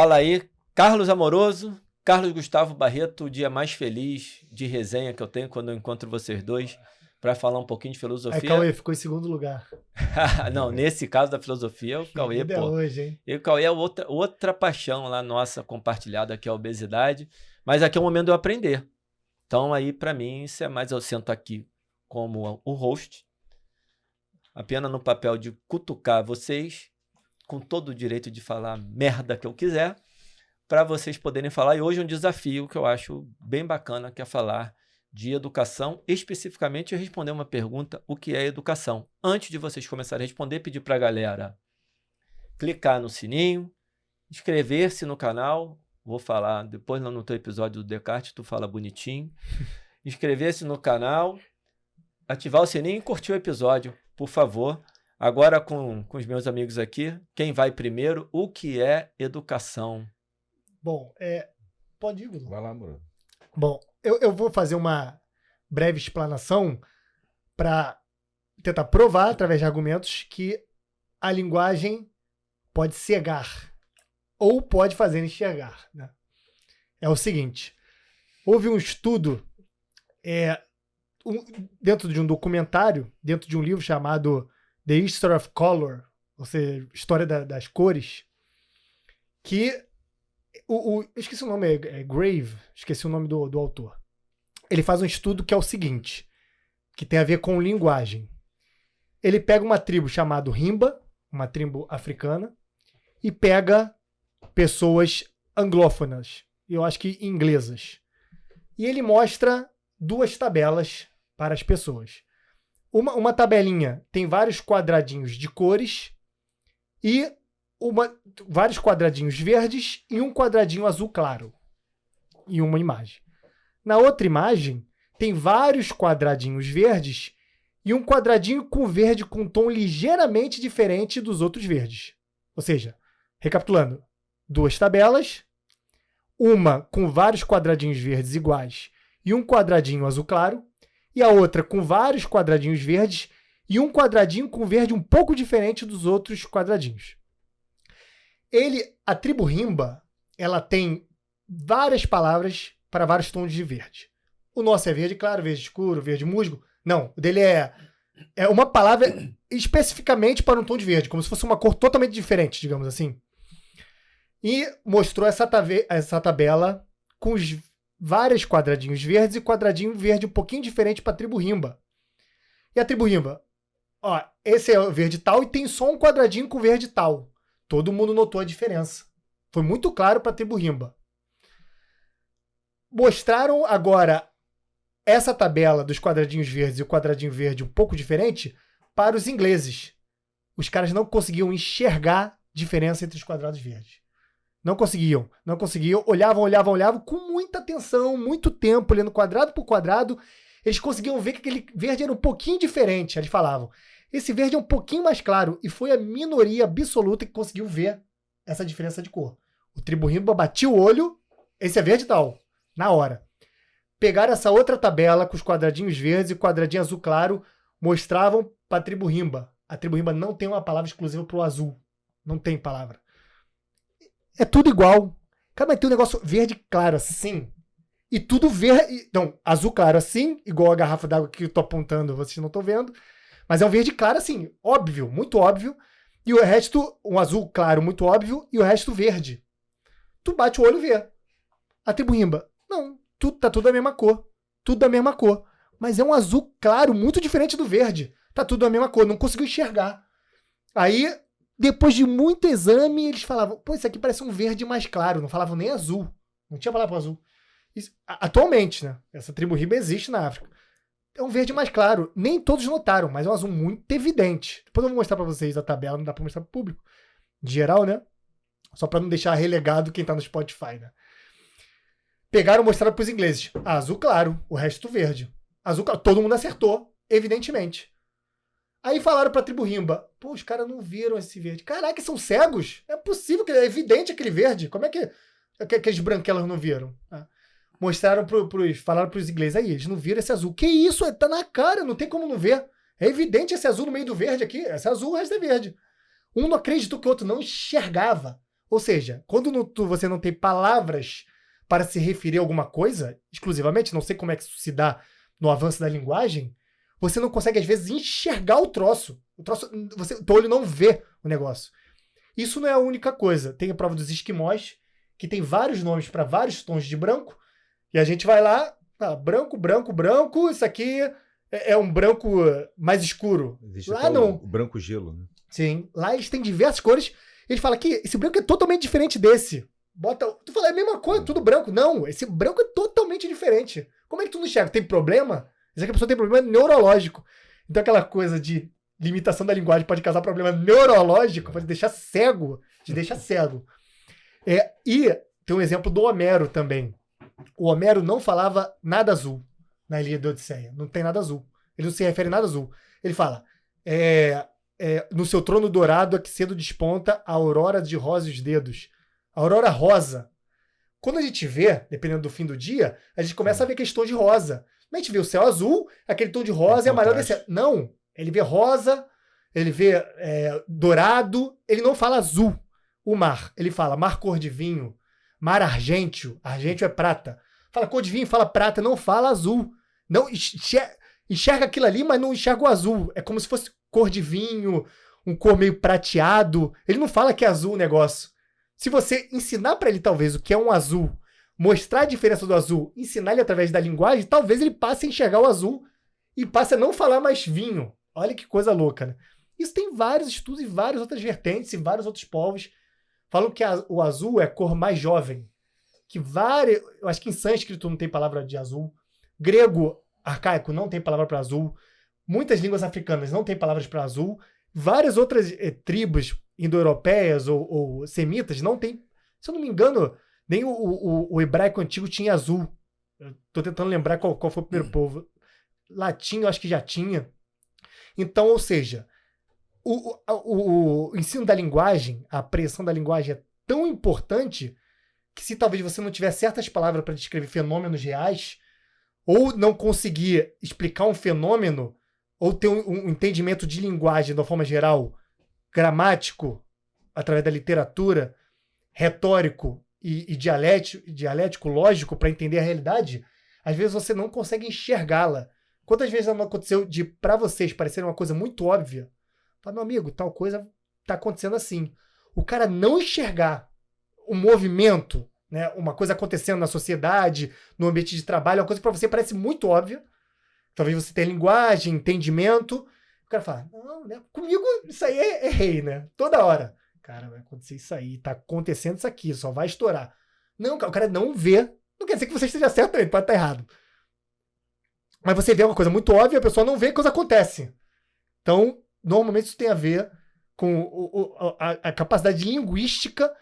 Fala aí, Carlos Amoroso, Carlos Gustavo Barreto, o dia mais feliz de resenha que eu tenho quando eu encontro vocês dois para falar um pouquinho de filosofia. Aí, Cauê, ficou em segundo lugar. Não, nesse caso da filosofia, o Cauê, pô. Hoje, hein? E o Cauê é outra paixão lá nossa compartilhada, que é a obesidade. Mas aqui é o momento de eu aprender. Então aí, para mim, isso é mais, eu sento aqui como o host, apenas no papel de cutucar vocês, com todo o direito de falar merda que eu quiser, para vocês poderem falar. E hoje é um desafio que eu acho bem bacana, que é falar de educação, especificamente eu responder uma pergunta, o que é educação? Antes de vocês começarem a responder, pedir para a galera clicar no sininho, inscrever-se no canal, vou falar depois no teu episódio do Descartes, tu fala bonitinho, inscrever-se no canal, ativar o sininho e curtir o episódio, por favor. Agora com os meus amigos aqui, quem vai primeiro, o que é educação? Bom, pode ir, Bruno? Vai lá, Bruno. Bom, eu vou fazer uma breve explanação para tentar provar, através de argumentos, que a linguagem pode cegar ou pode fazer enxergar, né? É o seguinte, houve um estudo dentro de um documentário, dentro de um livro chamado The History of Color, ou seja, História das Cores, que esqueci o nome, Grave, esqueci o nome do autor. Ele faz um estudo que é o seguinte, que tem a ver com linguagem. Ele pega uma tribo chamada Himba, uma tribo africana, e pega pessoas anglófonas, eu acho que inglesas. E ele mostra duas tabelas para as pessoas. Uma tabelinha tem vários quadradinhos de cores e vários quadradinhos verdes e um quadradinho azul claro. E uma imagem. Na outra imagem, tem vários quadradinhos verdes e um quadradinho com verde com tom ligeiramente diferente dos outros verdes. Ou seja, recapitulando, duas tabelas, uma com vários quadradinhos verdes iguais e um quadradinho azul claro, e a outra com vários quadradinhos verdes e um quadradinho com verde um pouco diferente dos outros quadradinhos. A tribo Himba, ela tem várias palavras para vários tons de verde. O nosso é verde claro, verde escuro, verde musgo. Não, o dele é uma palavra especificamente para um tom de verde, como se fosse uma cor totalmente diferente, digamos assim. E mostrou essa tabela com os vários quadradinhos verdes e quadradinho verde um pouquinho diferente para a tribo Himba. E a tribo Himba, esse é o verde tal e tem só um quadradinho com verde tal. Todo mundo notou a diferença. Foi muito claro para a tribo Himba. Mostraram agora essa tabela dos quadradinhos verdes e o quadradinho verde um pouco diferente para os ingleses. Os caras não conseguiam enxergar diferença entre os quadrados verdes. Não conseguiam. Olhavam com muita atenção, muito tempo, olhando quadrado por quadrado. Eles conseguiam ver que aquele verde era um pouquinho diferente. Eles falavam, esse verde é um pouquinho mais claro. E foi a minoria absoluta que conseguiu ver essa diferença de cor. O tribo Himba batia o olho, esse é verde tal, na hora. Pegaram essa outra tabela com os quadradinhos verdes e quadradinho azul claro, mostravam para a tribo Himba. A tribo Himba não tem uma palavra exclusiva para o azul. Não tem palavra. É tudo igual. Cara, mas tem um negócio verde claro assim. E tudo verde. Não, azul claro assim, igual a garrafa d'água que eu tô apontando, vocês não estão vendo. Mas é um verde claro assim, óbvio, muito óbvio. E o resto, um azul claro muito óbvio, e o resto verde. Tu bate o olho e vê. A tribo Himba, não, tá tudo da mesma cor. Tudo da mesma cor. Mas é um azul claro, muito diferente do verde. Tá tudo da mesma cor, não conseguiu enxergar. Aí, depois de muito exame, eles falavam, pô, isso aqui parece um verde mais claro. Não falavam nem azul. Não tinha palavra para azul. Isso, atualmente, né? Essa tribo Himba existe na África. É um verde mais claro. Nem todos notaram, mas é um azul muito evidente. Depois eu vou mostrar para vocês a tabela, não dá para mostrar pro público. De geral, né? Só para não deixar relegado quem tá no Spotify, né? Pegaram e mostraram pros ingleses. Azul claro, o resto verde. Azul claro, todo mundo acertou, evidentemente. Aí falaram pra tribo Himba, pô, os caras não viram esse verde. Caraca, são cegos? É possível, que é evidente aquele verde. Como é que aqueles branquelos não viram? Falaram pros ingleses, aí, eles não viram esse azul. Que isso? Tá na cara, não tem como não ver. É evidente esse azul no meio do verde aqui. Esse azul, o resto é verde. Um não acreditou que o outro não enxergava. Ou seja, quando você não tem palavras para se referir a alguma coisa, exclusivamente, não sei como é que isso se dá no avanço da linguagem, você não consegue, às vezes, enxergar o troço. O teu olho não vê o negócio. Isso não é a única coisa. Tem a prova dos esquimós, que tem vários nomes para vários tons de branco, e a gente vai lá, branco, branco, branco, isso aqui é um branco mais escuro. Existe Lá até não. o branco gelo, né? Sim, lá eles têm diversas cores. Eles falam que esse branco é totalmente diferente desse. Tu fala, é a mesma coisa, tudo branco. Não, esse branco é totalmente diferente. Como é que tu não enxerga? Tem problema? Isso aqui a pessoa tem problema neurológico. Então aquela coisa de limitação da linguagem pode causar problema neurológico, pode deixar cego. Te deixa cego. E tem um exemplo do Homero também. O Homero não falava nada azul na Ilíada da Odisseia. Não tem nada azul. Ele não se refere a nada azul. Ele fala, no seu trono dourado é que cedo desponta a aurora de rosa e os dedos. A aurora rosa. Quando a gente vê, dependendo do fim do dia, a gente começa a ver aquele tom de rosa. A gente vê o céu azul, aquele tom de rosa e amarelo descendo. Não, ele vê rosa, ele vê dourado, ele não fala azul. O mar, ele fala mar cor de vinho, mar argêntio, argêntio é prata. Fala cor de vinho, fala prata, não fala azul. Não enxerga aquilo ali, mas não enxerga o azul. É como se fosse cor de vinho, um cor meio prateado. Ele não fala que é azul o negócio. Se você ensinar para ele, talvez, o que é um azul, mostrar a diferença do azul, ensinar ele através da linguagem, talvez ele passe a enxergar o azul e passe a não falar mais vinho. Olha que coisa louca, né? Isso tem vários estudos e várias outras vertentes e vários outros povos falam que o azul é a cor mais jovem. Eu acho que em sânscrito não tem palavra de azul. Grego arcaico não tem palavra para azul. Muitas línguas africanas não tem palavras para azul. Várias outras tribos indo-europeias ou semitas não tem. Se eu não me engano, nem o hebraico antigo tinha azul. Estou tentando lembrar qual foi o primeiro povo. Latim, eu acho que já tinha. Então, ou seja, o ensino da linguagem, a apreensão da linguagem é tão importante que se talvez você não tiver certas palavras para descrever fenômenos reais, ou não conseguir explicar um fenômeno, ou ter um entendimento de linguagem de uma forma geral, gramático, através da literatura, retórico e dialético, lógico, para entender a realidade, às vezes você não consegue enxergá-la. Quantas vezes não aconteceu de, para vocês, parecer uma coisa muito óbvia? Fala, meu amigo, tal coisa está acontecendo assim. O cara não enxergar um movimento, né, uma coisa acontecendo na sociedade, no ambiente de trabalho, uma coisa que para você parece muito óbvia. Talvez você tenha linguagem, entendimento. O cara fala, não, né, comigo isso aí é rei, né? Toda hora. Cara, vai acontecer isso aí, tá acontecendo isso aqui, só vai estourar. Não, o cara não vê. Não quer dizer que você esteja certo também, pode estar errado. Mas você vê uma coisa muito óbvia, a pessoa não vê, a coisa acontece. Então, normalmente isso tem a ver com a capacidade linguística,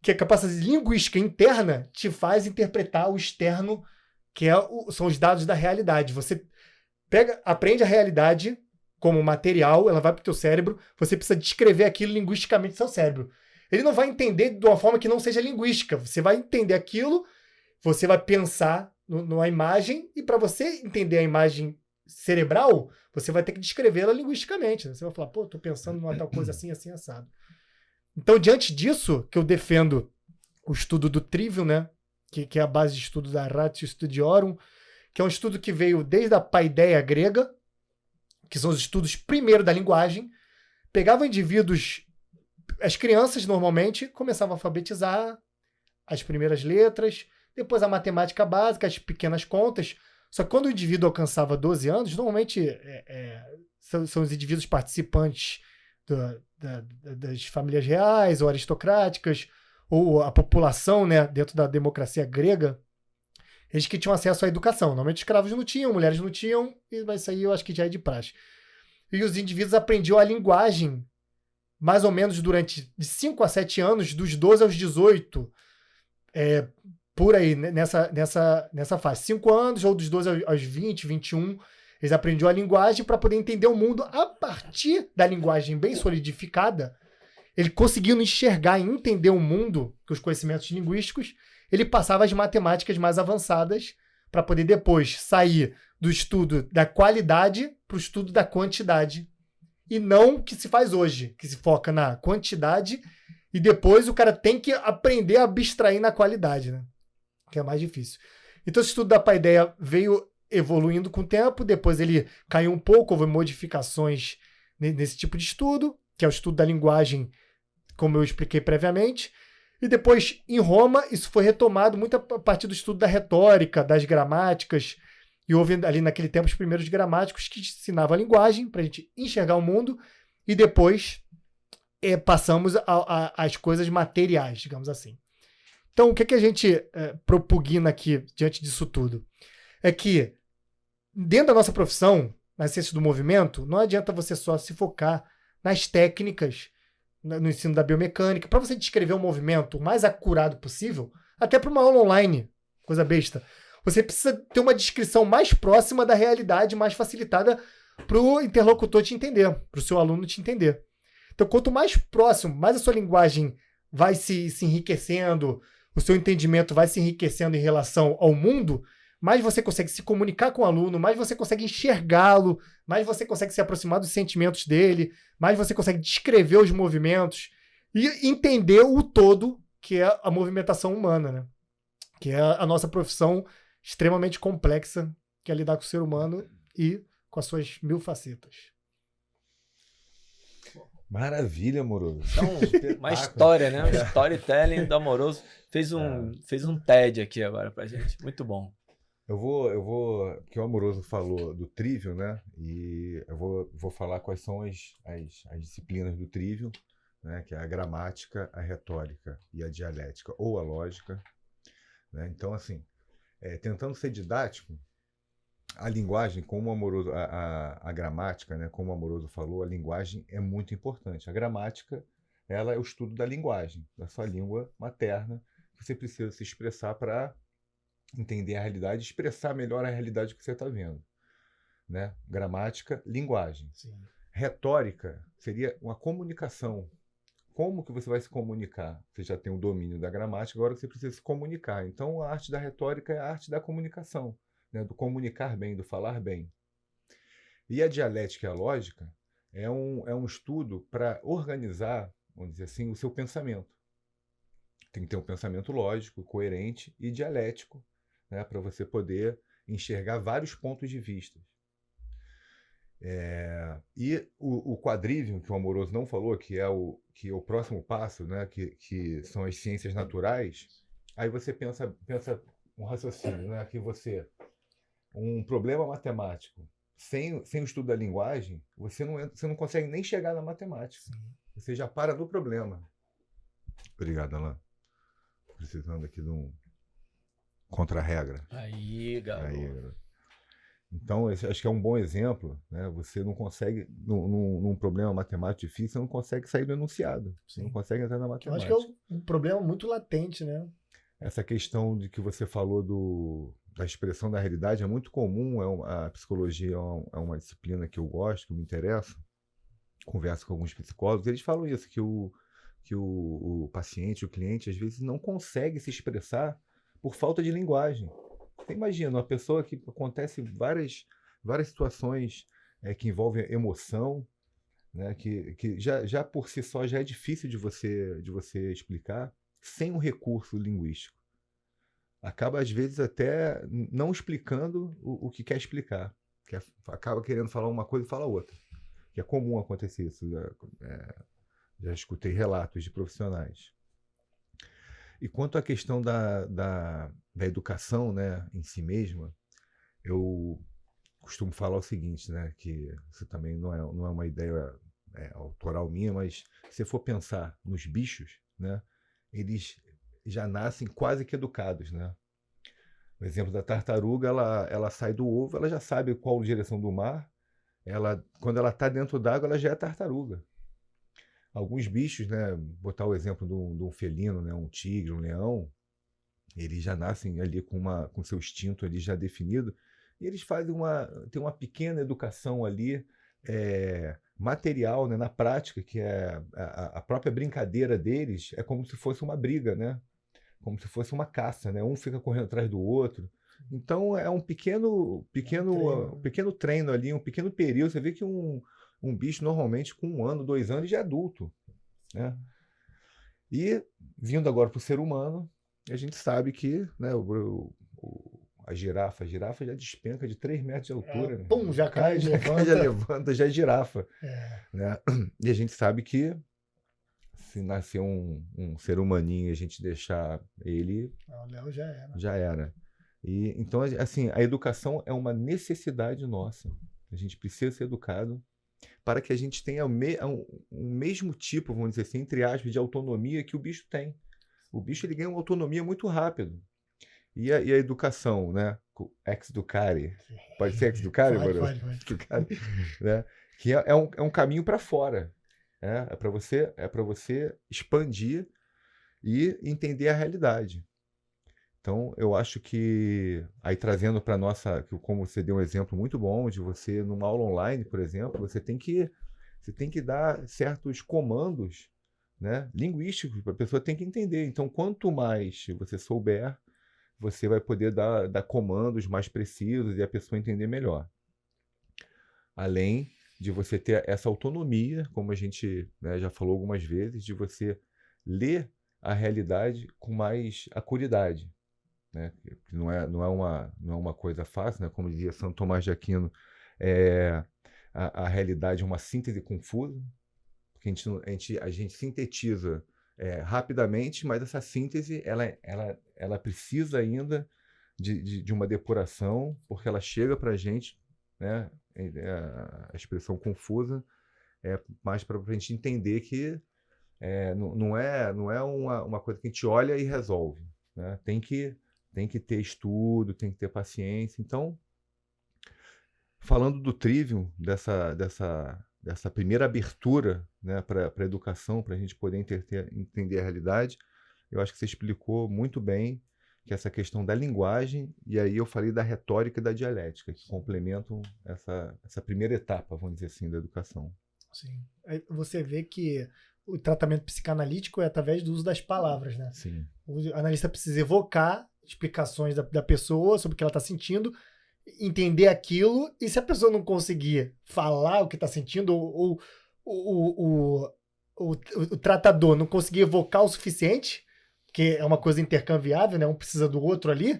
que a capacidade linguística interna te faz interpretar o externo, que são os dados da realidade. Você aprende a realidade como material, ela vai para o teu cérebro, você precisa descrever aquilo linguisticamente no seu cérebro. Ele não vai entender de uma forma que não seja linguística. Você vai entender aquilo, você vai pensar numa imagem, e para você entender a imagem cerebral, você vai ter que descrevê-la linguisticamente. Você vai falar, pô, tô pensando numa tal coisa assim, assim, assado. Então, diante disso, que eu defendo o estudo do trivium, né? Que é a base de estudo da Ratio Studiorum, que é um estudo que veio desde a paideia grega, que são os estudos primeiro da linguagem, pegavam indivíduos, as crianças normalmente começavam a alfabetizar as primeiras letras, depois a matemática básica, as pequenas contas. Só que quando o indivíduo alcançava 12 anos, normalmente são os indivíduos participantes das famílias reais ou aristocráticas, ou a população, né, dentro da democracia grega, eles que tinham acesso à educação. Normalmente escravos não tinham, mulheres não tinham, mas isso aí eu acho que já é de praxe. E os indivíduos aprendiam a linguagem mais ou menos durante de 5 a 7 anos, dos 12 aos 18, por aí, nessa fase. 5 anos, ou dos 12 aos 20, 21, eles aprendiam a linguagem para poder entender o mundo a partir da linguagem bem solidificada. Ele conseguindo enxergar e entender o mundo com os conhecimentos linguísticos, ele passava as matemáticas mais avançadas para poder depois sair do estudo da qualidade para o estudo da quantidade. E não o que se faz hoje, que se foca na quantidade E depois o cara tem que aprender a abstrair na qualidade, né? Que é mais difícil. Então esse estudo da paideia veio evoluindo com o tempo, depois ele caiu um pouco, houve modificações nesse tipo de estudo, que é o estudo da linguagem, como eu expliquei previamente. E depois, em Roma, isso foi retomado muito a partir do estudo da retórica, das gramáticas, e houve ali naquele tempo os primeiros gramáticos que ensinavam a linguagem para a gente enxergar o mundo, e depois passamos às coisas materiais, digamos assim. Então, o que a gente propugna aqui diante disso tudo? É que, dentro da nossa profissão, na ciência do movimento, não adianta você só se focar nas técnicas, no ensino da biomecânica, para você descrever um movimento o mais acurado possível, até para uma aula online, coisa besta. Você precisa ter uma descrição mais próxima da realidade, mais facilitada para o interlocutor te entender, para o seu aluno te entender. Então, quanto mais próximo, mais a sua linguagem vai se enriquecendo, o seu entendimento vai se enriquecendo em relação ao mundo, mais você consegue se comunicar com o aluno, mais você consegue enxergá-lo, mais você consegue se aproximar dos sentimentos dele, mais você consegue descrever os movimentos e entender o todo, que é a movimentação humana, né? Que é a nossa profissão extremamente complexa, que é lidar com o ser humano e com as suas 1000 facetas. Maravilha, Amoroso. Então, uma história, né? Um storytelling do Amoroso. Fez um TED aqui agora pra gente. Muito bom. Eu vou, porque o Amoroso falou do Trivium, né? E eu vou falar quais são as disciplinas do Trivium, né? Que é a gramática, a retórica e a dialética, ou a lógica, né? Então, assim, tentando ser didático, a linguagem, como o Amoroso, a gramática, né? Como o Amoroso falou, a linguagem é muito importante. A gramática, ela é o estudo da linguagem, da sua língua materna, que você precisa se expressar para entender a realidade, expressar melhor a realidade que você está vendo, né? Gramática, linguagem. Sim. Retórica seria uma comunicação. Como que você vai se comunicar? Você já tem o domínio da gramática, agora você precisa se comunicar. Então, a arte da retórica é a arte da comunicação, né? Do comunicar bem, do falar bem. E a dialética e a lógica é um estudo para organizar, vamos dizer assim, o seu pensamento. Tem que ter um pensamento lógico, coerente e dialético, né, para você poder enxergar vários pontos de vista. E o quadrivium, que o Amoroso não falou, que é o próximo passo, né, que são as ciências naturais, aí você pensa um raciocínio, né, que um problema matemático, sem o estudo da linguagem, você não consegue nem chegar na matemática. Você já para no problema. Obrigado, Alain. Precisando aqui de um contra-regra. Aí, garoto. Então, acho que é um bom exemplo, né? Você não consegue, num problema matemático difícil, você não consegue sair do enunciado. Você não consegue entrar na matemática. Eu acho que é um problema muito latente, né? Essa questão de que você falou da expressão da realidade é muito comum. A psicologia é uma disciplina que eu gosto, que me interessa. Converso com alguns psicólogos, eles falam isso, que o paciente, o cliente, às vezes não consegue se expressar por falta de linguagem. Você imagina, uma pessoa que acontece várias situações que envolvem emoção, né, que já por si só já é difícil de você explicar, sem um recurso linguístico. Acaba, às vezes, até não explicando o que quer explicar. Acaba querendo falar uma coisa e fala outra. Que é comum acontecer isso. Já escutei relatos de profissionais. E quanto à questão da educação, né, em si mesma, eu costumo falar o seguinte, né, que isso também não é uma ideia autoral minha, mas se você for pensar nos bichos, né, eles já nascem quase que educados, né? O exemplo da tartaruga, ela sai do ovo, ela já sabe qual a direção do mar, quando ela está dentro d'água, ela já é tartaruga. Alguns bichos, né, botar o exemplo de um felino, né, um tigre, um leão, eles já nascem ali com seu instinto ali já definido, e eles tem uma pequena educação ali, material, né, na prática, que é a própria brincadeira deles, é como se fosse uma briga, né? Como se fosse uma caça, né? Um fica correndo atrás do outro. Então é um pequeno treino ali, um pequeno período. Você vê que um bicho normalmente com 1 ano, 2 anos já é adulto, né? E vindo agora para o ser humano, a gente sabe que, né, a girafa já despenca de 3 metros de altura. Né? Pum, já cai, já levanta. levanta, já é girafa. É. Né? E a gente sabe que se nascer um ser humaninho e a gente deixar ele, O Léo já era. já era. E, então, assim, a educação é uma necessidade nossa. A gente precisa ser educado para que a gente tenha o mesmo tipo, vamos dizer assim, entre aspas, de autonomia que o bicho tem. O bicho ele ganha uma autonomia muito rápido. E a educação, né? Ex-educare. Pode ser ex-educare, Pode. Ex-educare, né? Que é um caminho para fora. Né? É para você expandir e entender a realidade. Então, eu acho que, aí trazendo para nossa, como você deu um exemplo muito bom, de você, numa aula online, por exemplo, você tem que dar certos comandos, né, linguísticos, para a pessoa tem que entender. Então, quanto mais você souber, você vai poder dar comandos mais precisos e a pessoa entender melhor. Além de você ter essa autonomia, como a gente, né, já falou algumas vezes, de você ler a realidade com mais acuidade. Né? Não é uma coisa fácil, né? Como dizia Santo Tomás de Aquino, a realidade é uma síntese confusa, porque a gente sintetiza rapidamente, mas essa síntese ela precisa ainda de uma depuração, porque ela chega para a gente, né? A expressão confusa é mais para a gente entender que não é uma coisa que a gente olha e resolve. Né? Tem que ter estudo, tem que ter paciência. Então, falando do Trivium, dessa primeira abertura, né, para a educação, para a gente poder entender a realidade, eu acho que você explicou muito bem que essa questão da linguagem, e aí eu falei da retórica e da dialética, que complementam essa primeira etapa, vamos dizer assim, da educação. Sim. Aí você vê que o tratamento psicanalítico é através do uso das palavras, né? Sim. O analista precisa evocar explicações da pessoa sobre o que ela está sentindo, entender aquilo, e se a pessoa não conseguir falar o que está sentindo, ou o tratador não conseguir evocar o suficiente, que é uma coisa intercambiável, né? Um precisa do outro ali,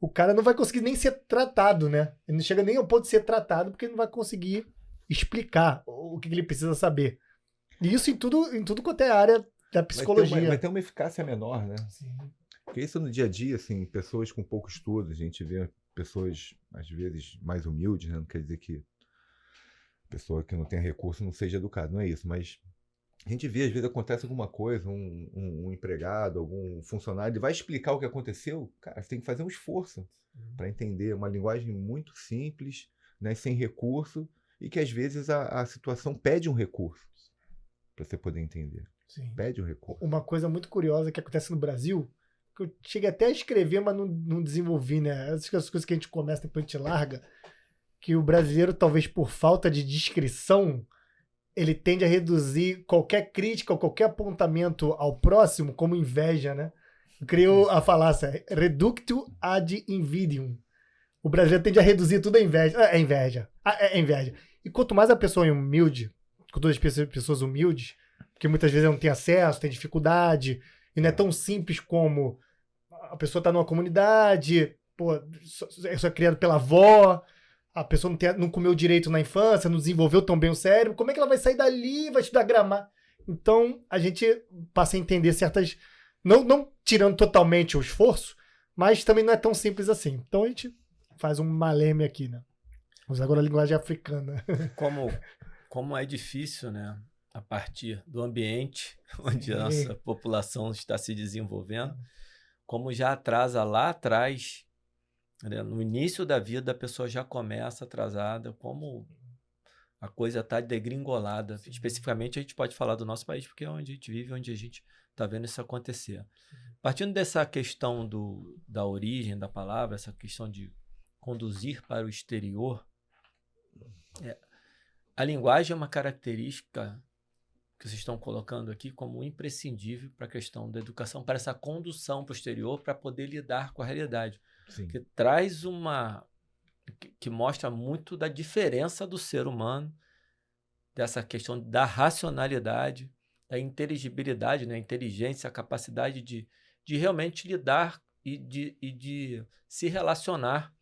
o cara não vai conseguir nem ser tratado, né? Ele não chega nem ao ponto de ser tratado, porque ele não vai conseguir explicar o que ele precisa saber. E isso em tudo quanto é área da psicologia. Vai ter uma eficácia menor, né? Sim. Porque isso no dia a dia, assim, pessoas com pouco estudo, a gente vê pessoas, às vezes, mais humildes, né? Não quer dizer que pessoa que não tem recurso não seja educada, não é isso, mas a gente vê, às vezes acontece alguma coisa, um empregado, algum funcionário, ele vai explicar o que aconteceu, cara, você tem que fazer um esforço para entender, uma linguagem muito simples, né, sem recurso, e que às vezes a situação pede um recurso para você poder entender. Sim. Pede um recurso. Uma coisa muito curiosa que acontece no Brasil, que eu cheguei até a escrever, mas não desenvolvi, né? Essas coisas que a gente começa e depois a gente larga, que o brasileiro, talvez por falta de discrição, ele tende a reduzir qualquer crítica ou qualquer apontamento ao próximo como inveja, né? Eu criei a falácia, reductio ad invidium. O brasileiro tende a reduzir tudo a inveja. É inveja. É inveja. E quanto mais a pessoa é humilde, com todas as pessoas humildes, porque muitas vezes não tem acesso, tem dificuldade, e não é tão simples como a pessoa tá numa comunidade, pô, só é criado pela avó, a pessoa não comeu direito na infância, não desenvolveu tão bem o cérebro, como é que ela vai sair dali e vai estudar gramática? Então, a gente passa a entender certas... Não tirando totalmente o esforço, mas também não é tão simples assim. Então, a gente faz um maleme aqui, né? Usa agora a linguagem africana. Como é difícil, né? A partir do ambiente onde a nossa população está se desenvolvendo, como já atrasa lá atrás, né? No início da vida a pessoa já começa atrasada, como a coisa está degringolada. Sim. Especificamente a gente pode falar do nosso país, porque é onde a gente vive, onde a gente está vendo isso acontecer. Sim. Partindo dessa questão da origem da palavra, essa questão de conduzir para o exterior, a linguagem é uma característica que vocês estão colocando aqui como imprescindível para a questão da educação, para essa condução posterior, para poder lidar com a realidade. Sim. Que traz que mostra muito da diferença do ser humano, dessa questão da racionalidade, a inteligibilidade, né? A inteligência, a capacidade de realmente lidar e de se relacionar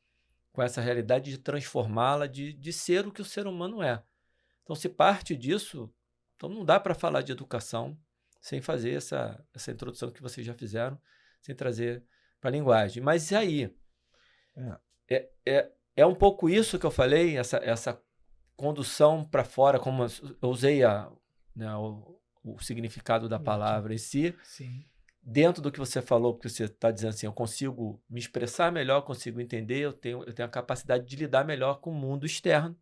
com essa realidade, de transformá-la, de ser o que o ser humano é. Então, se parte disso, então não dá para falar de educação sem fazer essa introdução que vocês já fizeram, sem trazer para a linguagem. Mas e aí? É um pouco isso que eu falei, essa condução para fora, como eu usei o significado da palavra em si. Sim. Dentro do que você falou, porque você está dizendo assim, eu consigo me expressar melhor, consigo entender, eu tenho a capacidade de lidar melhor com o mundo externo,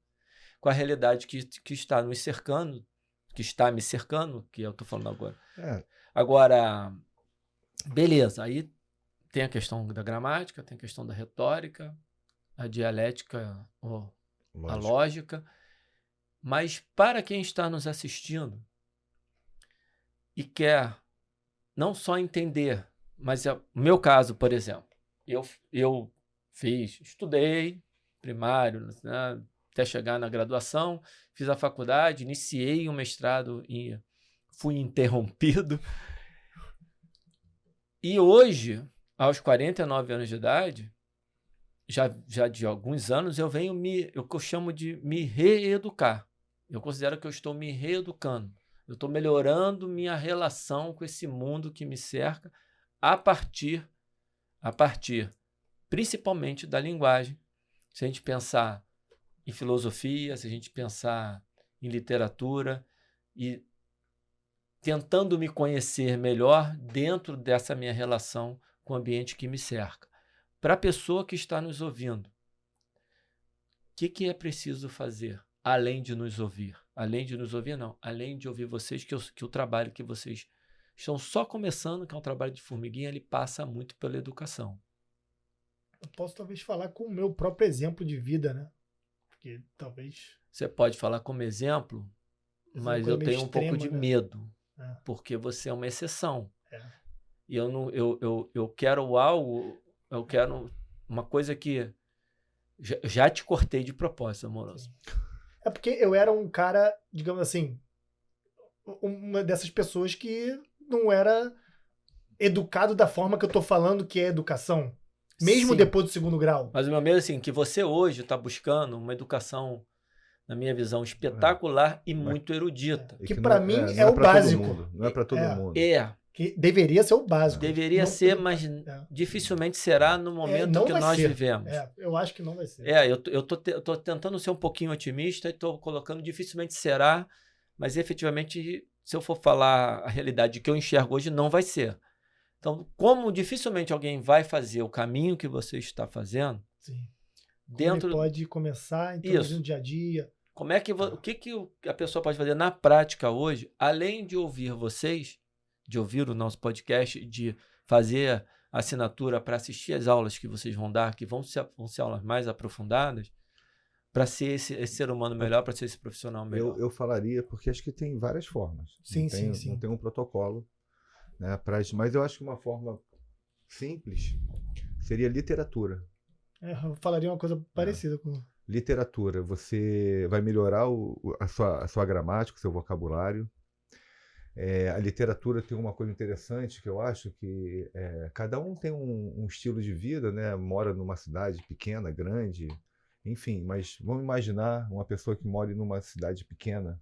com a realidade que está nos cercando, que está me cercando, que eu estou falando agora. Agora, beleza, aí tem a questão da gramática, tem a questão da retórica, a dialética, a lógica, mas para quem está nos assistindo e quer não só entender, mas o meu caso, por exemplo, eu estudei primário, né, até chegar na graduação, fiz a faculdade, iniciei um mestrado e fui interrompido. E hoje, aos 49 anos de idade, já de alguns anos, eu venho o que eu chamo de me reeducar. Eu considero que eu estou me reeducando. Eu estou melhorando minha relação com esse mundo que me cerca a partir principalmente da linguagem. Se a gente pensar em filosofia, se a gente pensar em literatura e tentando me conhecer melhor dentro dessa minha relação com o ambiente que me cerca. Para a pessoa que está nos ouvindo, o que é preciso fazer além de nos ouvir? Além de nos ouvir, não. Além de ouvir vocês, que o trabalho que vocês estão só começando, que é um trabalho de formiguinha, ele passa muito pela educação. Eu posso talvez falar com o meu próprio exemplo de vida, né? Porque talvez... Você pode falar como exemplo, mas eu tenho um pouco de medo, porque você é uma exceção. E eu quero algo, eu quero uma coisa que já te cortei de propósito, amoroso. É porque eu era um cara, digamos assim, uma dessas pessoas que não era educado da forma que eu tô falando que é educação. Mesmo depois do segundo grau. Mas o meu medo é assim, que você hoje está buscando uma educação, na minha visão, espetacular e muito erudita. Que para mim é o básico. Não é para todo mundo. Que deveria ser o básico. Deveria ser, mas dificilmente será no momento que nós vivemos. Eu acho que não vai ser. Eu tô tentando ser um pouquinho otimista e estou colocando dificilmente será, mas efetivamente, se eu for falar a realidade que eu enxergo hoje, não vai ser. Então, como dificilmente alguém vai fazer o caminho que você está fazendo, ele pode começar no dia a dia. Como é que o que a pessoa pode fazer na prática hoje, além de ouvir vocês, de ouvir o nosso podcast, de fazer a assinatura para assistir as aulas que vocês vão dar, que vão ser aulas mais aprofundadas, para ser esse ser humano melhor, para ser esse profissional melhor? Eu falaria, porque acho que tem várias formas. Sim. Não tem um protocolo. Né, mas eu acho que uma forma simples seria literatura. Eu falaria uma coisa parecida com... Literatura. Você vai melhorar a sua gramática, o seu vocabulário. A literatura tem uma coisa interessante que eu acho que cada um tem um estilo de vida, né? Mora numa cidade pequena, grande, enfim, mas vamos imaginar uma pessoa que mora numa cidade pequena,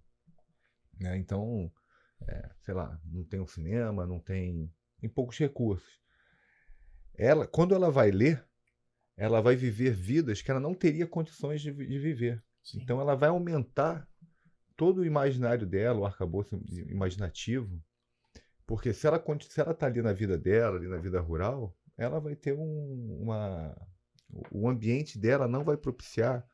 né? Então, sei lá, não tem um cinema, tem poucos recursos. Quando ela vai ler, ela vai viver vidas que ela não teria condições de viver. Sim. Então ela vai aumentar todo o imaginário dela, o arcabouço imaginativo, porque se ela está ali na vida dela, ali na vida rural, ela vai ter o ambiente dela não vai propiciar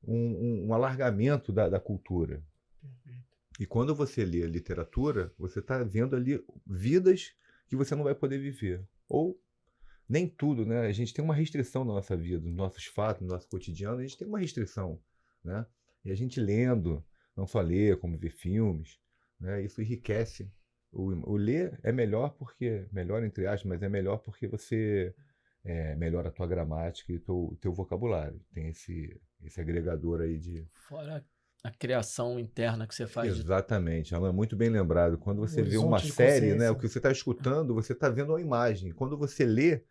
um alargamento da cultura. Perfeito. E quando você lê literatura, você está vendo ali vidas que você não vai poder viver. Ou nem tudo, né? A gente tem uma restrição na nossa vida, nos nossos fatos, no nosso cotidiano, a gente tem uma restrição, né? E a gente lendo, não só ler, como ver filmes, né? Isso enriquece. O ler é melhor entre aspas, mas é melhor porque você melhora a tua gramática e o teu vocabulário. Tem esse agregador aí de... Fora A criação interna que você faz. Exatamente, Alan, muito bem lembrado. Quando você vê uma horizonte de série, né, consciência. o que você está escutando, você está vendo a imagem. Quando você lê,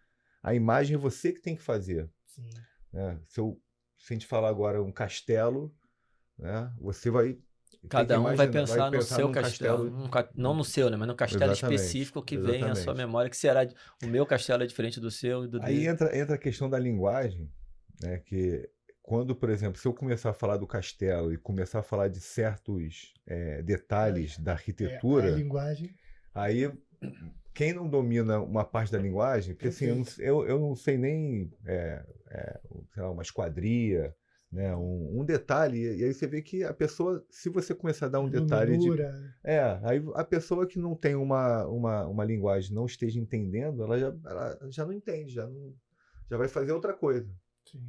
a imagem é você que tem que fazer. Sim. Né? Se a gente falar agora um castelo, né, você vai... Cada um vai pensar no seu num castelo. Não no seu, né? Mas no castelo Exatamente, específico que vem à sua exatamente. memória, que será. O meu castelo é diferente do seu e do Aí dele. entra a questão da linguagem, né, que quando, por exemplo, se eu começar a falar do castelo e começar a falar de certos detalhes da A arquitetura, linguagem. aí quem não domina uma parte da linguagem, porque assim, eu não sei nem sei lá, uma esquadria, né, um detalhe, e aí você vê que a pessoa, se você começar a dar um detalhe de... aí a pessoa que não tem uma linguagem, não esteja entendendo, ela já não entende, já vai fazer outra coisa. Sim.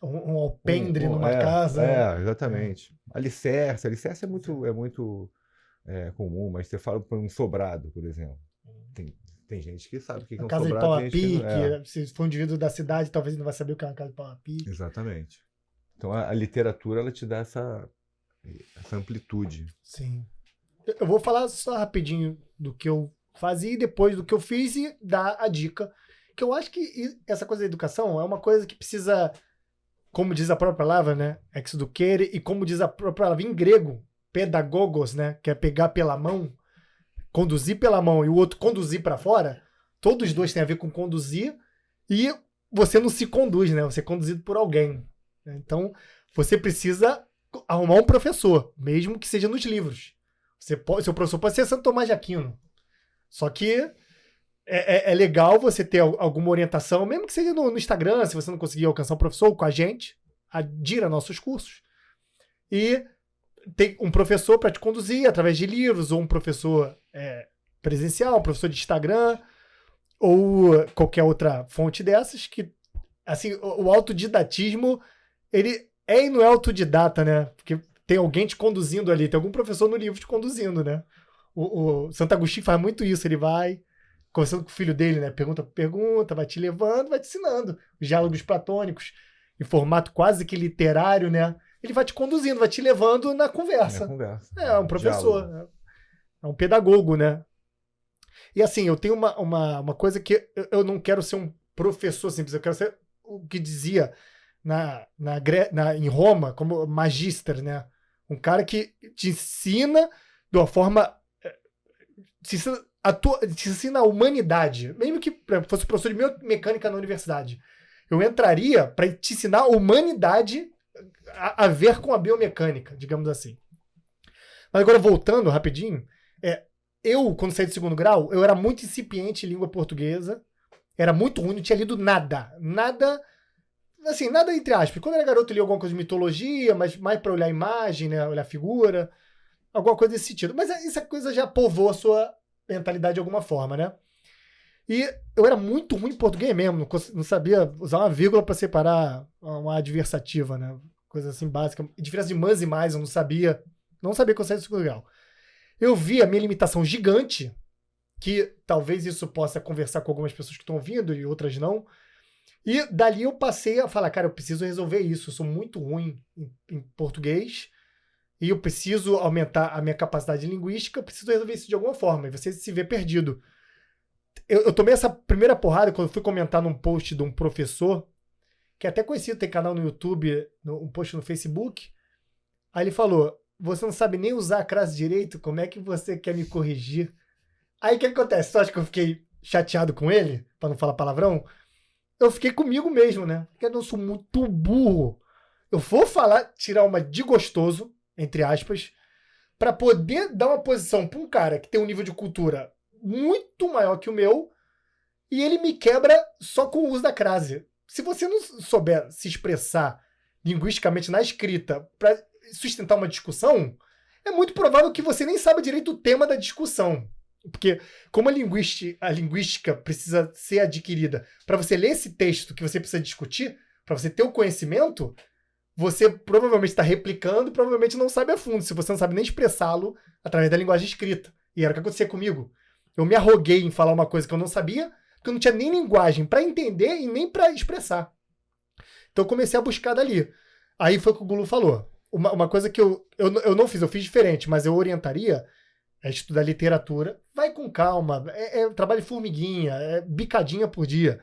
Um alpendre numa casa. Exatamente. Alicerce é muito comum, mas você fala para um sobrado, por exemplo. Tem gente que sabe o que é um casa sobrado. de pau a pique, se for um indivíduo da cidade, talvez ele não vai saber o que é uma casa de pau a pique. Exatamente. Então a literatura ela te dá essa amplitude. Sim. Eu vou falar só rapidinho do que eu fazia e depois do que eu fiz e dar a dica. Que eu acho que essa coisa da educação é uma coisa que precisa, como diz a própria palavra, né? Exducere, e como diz a própria palavra em grego, pedagogos, né? Que é pegar pela mão, conduzir pela mão e o outro conduzir para fora. Todos os dois têm a ver com conduzir e você não se conduz, né? Você é conduzido por alguém. Então, você precisa arrumar um professor, mesmo que seja nos livros. Seu professor pode ser Santo Tomás de Aquino. Só que é legal você ter alguma orientação, mesmo que seja no Instagram, se você não conseguir alcançar um professor, com a gente, adira nossos cursos. E tem um professor para te conduzir através de livros, ou um professor presencial, um professor de Instagram, ou qualquer outra fonte dessas, que, assim, o autodidatismo, ele e não é autodidata, né? Porque tem alguém te conduzindo ali, tem algum professor no livro te conduzindo, né? O Santo Agostinho faz muito isso, ele vai conversando com o filho dele, né? Pergunta por pergunta, vai te levando, vai te ensinando. Os diálogos platônicos, em formato quase que literário, né? Ele vai te conduzindo, vai te levando na conversa. É um professor, né? É um pedagogo, né? E assim, eu tenho uma coisa que eu não quero ser um professor simples, eu quero ser o que dizia em Roma, como magister, né? Um cara que te ensina de uma forma... Te ensina a humanidade. Mesmo que fosse professor de mecânica na universidade. Eu entraria para te ensinar a humanidade a ver com a biomecânica, digamos assim. Mas agora, voltando rapidinho, eu, quando saí do segundo grau, eu era muito incipiente em língua portuguesa, era muito ruim, não tinha lido nada. Nada, assim, nada entre aspas. Quando eu era garoto, eu li alguma coisa de mitologia, mas mais para olhar a imagem, né, olhar a figura, alguma coisa desse sentido. Mas essa coisa já povoou a sua mentalidade de alguma forma, né? E eu era muito ruim em português mesmo, não sabia usar uma vírgula para separar uma adversativa, né? Coisa assim básica. Diferença de mas e mais, eu não sabia que eu saí do segundo grau. Eu vi a minha limitação gigante, que talvez isso possa conversar com algumas pessoas que estão ouvindo e outras não. E dali eu passei a falar, cara, eu preciso resolver isso, eu sou muito ruim em português e eu preciso aumentar a minha capacidade linguística, eu preciso resolver isso de alguma forma, e você se vê perdido. Eu tomei essa primeira porrada quando eu fui comentar num post de um professor, que é até conhecido, tem canal no YouTube, um post no Facebook. Aí ele falou, você não sabe nem usar a crase direito, como é que você quer me corrigir? Aí o que acontece? Você acha que eu fiquei chateado com ele, pra não falar palavrão? Eu fiquei comigo mesmo, né? Porque eu sou muito burro. Eu vou tirar uma de gostoso, entre aspas, pra poder dar uma posição pra um cara que tem um nível de cultura muito maior que o meu, e ele me quebra só com o uso da crase. Se você não souber se expressar linguisticamente na escrita para sustentar uma discussão, é muito provável que você nem saiba direito o tema da discussão. Porque como a linguística precisa ser adquirida para você ler esse texto que você precisa discutir, para você ter o conhecimento, você provavelmente está replicando, provavelmente não sabe a fundo, se você não sabe nem expressá-lo através da linguagem escrita. E era o que acontecia comigo. Eu me arroguei em falar uma coisa que eu não sabia, porque eu não tinha nem linguagem para entender e nem para expressar. Então eu comecei a buscar dali. Aí foi o que o Gulu falou. uma coisa que eu não fiz, eu fiz diferente, mas eu orientaria é estudar literatura. Vai com calma, trabalho de formiguinha, é bicadinha por dia.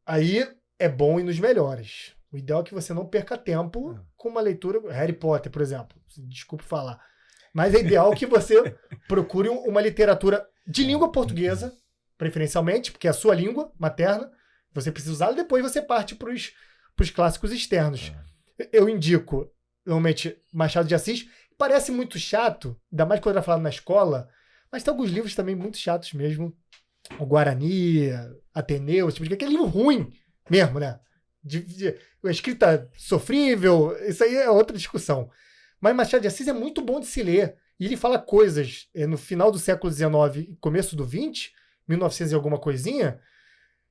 Aí é bom ir nos melhores. O ideal é que você não perca tempo com uma leitura. Harry Potter, por exemplo. Desculpe falar. Mas é ideal que você procure uma literatura de língua portuguesa, preferencialmente, porque é a sua língua materna. Você precisa usá-la, depois você parte para os clássicos externos. Eu indico, normalmente, Machado de Assis. Parece muito chato, ainda mais quando era falado na escola, mas tem alguns livros também muito chatos mesmo. O Guarani, Ateneu, tipo aquele livro ruim mesmo, né? A escrita sofrível, isso aí é outra discussão. Mas Machado de Assis é muito bom de se ler. E ele fala coisas no final do século XIX e começo do XX, 1900 e alguma coisinha,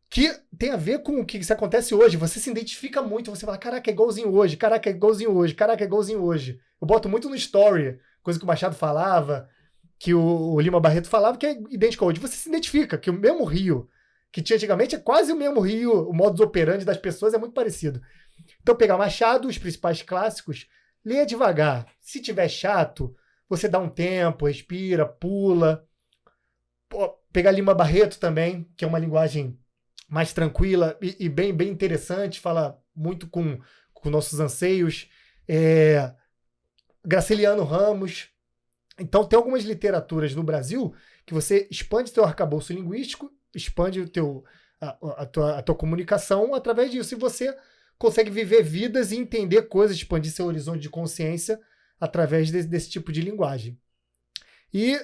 que tem a ver com o que isso acontece hoje. Você se identifica muito, você fala, caraca, é igualzinho hoje, caraca, é igualzinho hoje, caraca, é igualzinho hoje. Eu boto muito no story, coisa que o Machado falava, que o Lima Barreto falava, que é idêntico a hoje. Você se identifica, que o mesmo rio que tinha antigamente é quase o mesmo rio, o modus operandi das pessoas é muito parecido. Então, pegar Machado, os principais clássicos, leia devagar. Se tiver chato, você dá um tempo, respira, pula. Pegar Lima Barreto também, que é uma linguagem mais tranquila e bem interessante, fala muito com nossos anseios. Graciliano Ramos. Então, tem algumas literaturas no Brasil que você expande seu arcabouço linguístico, expande a tua comunicação através disso. E você consegue viver vidas e entender coisas, expandir seu horizonte de consciência através desse tipo de linguagem. E,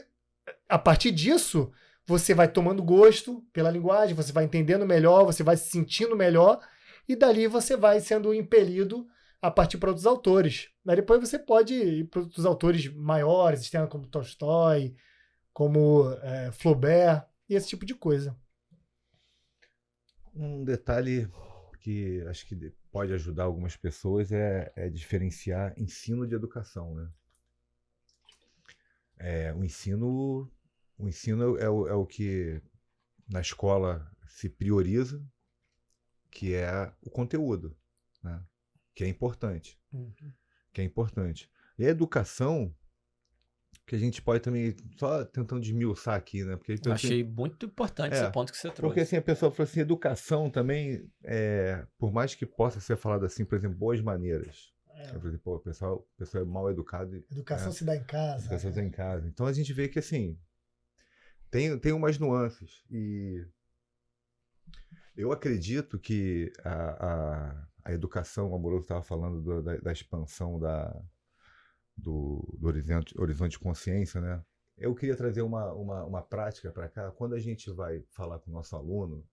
a partir disso, você vai tomando gosto pela linguagem, você vai entendendo melhor, você vai se sentindo melhor, e dali você vai sendo impelido a partir para outros autores. Aí depois você pode ir para outros autores maiores, externos, como Tolstói, como Flaubert, e esse tipo de coisa. Um detalhe que acho que pode ajudar algumas pessoas é diferenciar ensino de educação, né? O ensino é o que na escola se prioriza, que é o conteúdo, né? Que é importante. Que é importante. E a educação, que a gente pode também, só tentando desmiuçar aqui, né? Porque achei muito importante esse ponto que você trouxe. Porque assim, a pessoa falou assim, educação também, por mais que possa ser falado assim, por exemplo, boas maneiras. Por exemplo, o pessoal é mal educado. Educação se dá em casa. Educação se dá em casa. Então a gente vê que assim, tem umas nuances. E eu acredito que a educação, o Amoroso estava falando da expansão do horizonte de consciência, né? Eu queria trazer uma prática para cá. Quando a gente vai falar com o nosso aluno,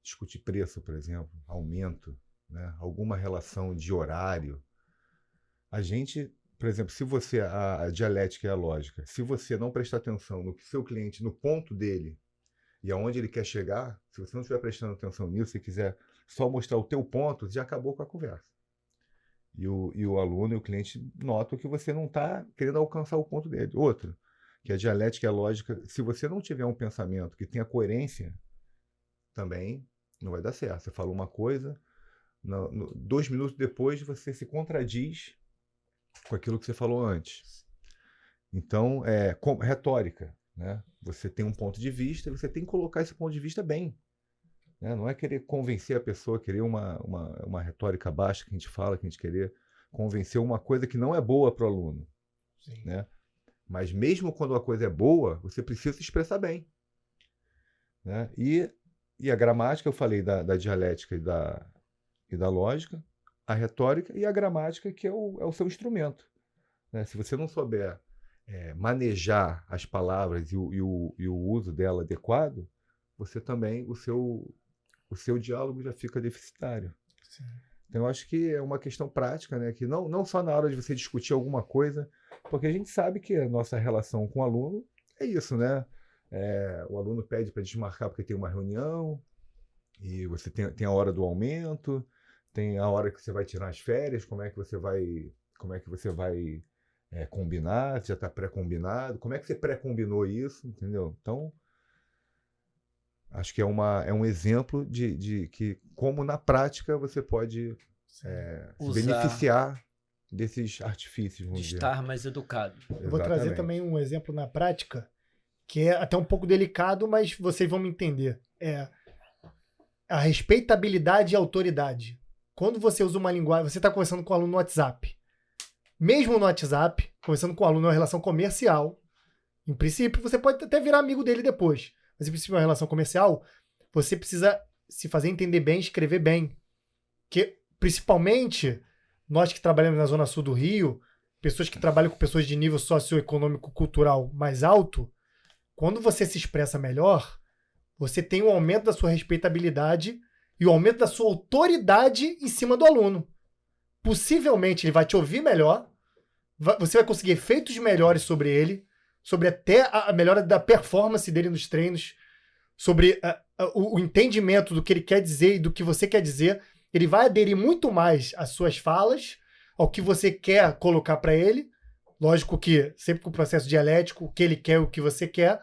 discutir preço, por exemplo, aumento, né? Alguma relação de horário, a gente, por exemplo, se você, a dialética e a lógica, se você não prestar atenção no que seu cliente, no ponto dele e aonde ele quer chegar, se você não estiver prestando atenção nisso e quiser só mostrar o teu ponto, já acabou com a conversa. E o aluno e o cliente notam que você não está querendo alcançar o ponto dele. Outro, que a dialética e a lógica, se você não tiver um pensamento que tenha coerência, também não vai dar certo. Você fala uma coisa, 2 minutos depois você se contradiz com aquilo que você falou antes. Então, retórica, né? Você tem um ponto de vista e você tem que colocar esse ponto de vista bem. Né? Não é querer convencer a pessoa, querer uma retórica baixa que a gente fala, que a gente querer convencer uma coisa que não é boa para o aluno. Sim. Né? Mas mesmo quando a coisa é boa, você precisa se expressar bem. Né? E a gramática, eu falei da dialética e da lógica, a retórica e a gramática, que é o seu instrumento. Né? Se você não souber manejar as palavras e o uso dela adequado, você também, o seu diálogo já fica deficitário. Sim. Então, eu acho que é uma questão prática, né? Que não só na hora de você discutir alguma coisa, porque a gente sabe que a nossa relação com o aluno é isso, né? O aluno pede para desmarcar porque tem uma reunião, e você tem a hora do aumento, tem a hora que você vai tirar as férias, como é que você vai combinar, se já está pré-combinado, como é que você pré-combinou isso, entendeu? Então, acho que é um exemplo de que como na prática você pode se beneficiar desses artifícios, vamos De dizer. estar mais educado. Eu vou trazer também um exemplo na prática, que é até um pouco delicado, mas vocês vão me entender. É a respeitabilidade e autoridade. Quando você usa uma linguagem, você está conversando com o aluno no WhatsApp. Mesmo no WhatsApp, conversando com o aluno é uma relação comercial. Em princípio, você pode até virar amigo dele depois. Mas, em princípio, é uma relação comercial. Você precisa se fazer entender bem, escrever bem. Que, principalmente, nós que trabalhamos na Zona Sul do Rio, pessoas que trabalham com pessoas de nível socioeconômico cultural mais alto, quando você se expressa melhor, você tem um aumento da sua respeitabilidade e o aumento da sua autoridade em cima do aluno. Possivelmente ele vai te ouvir melhor, você vai conseguir efeitos melhores sobre ele, sobre até a melhora da performance dele nos treinos, sobre o entendimento do que ele quer dizer e do que você quer dizer. Ele vai aderir muito mais às suas falas, ao que você quer colocar para ele. Lógico que sempre com o processo dialético, o que ele quer e o que você quer,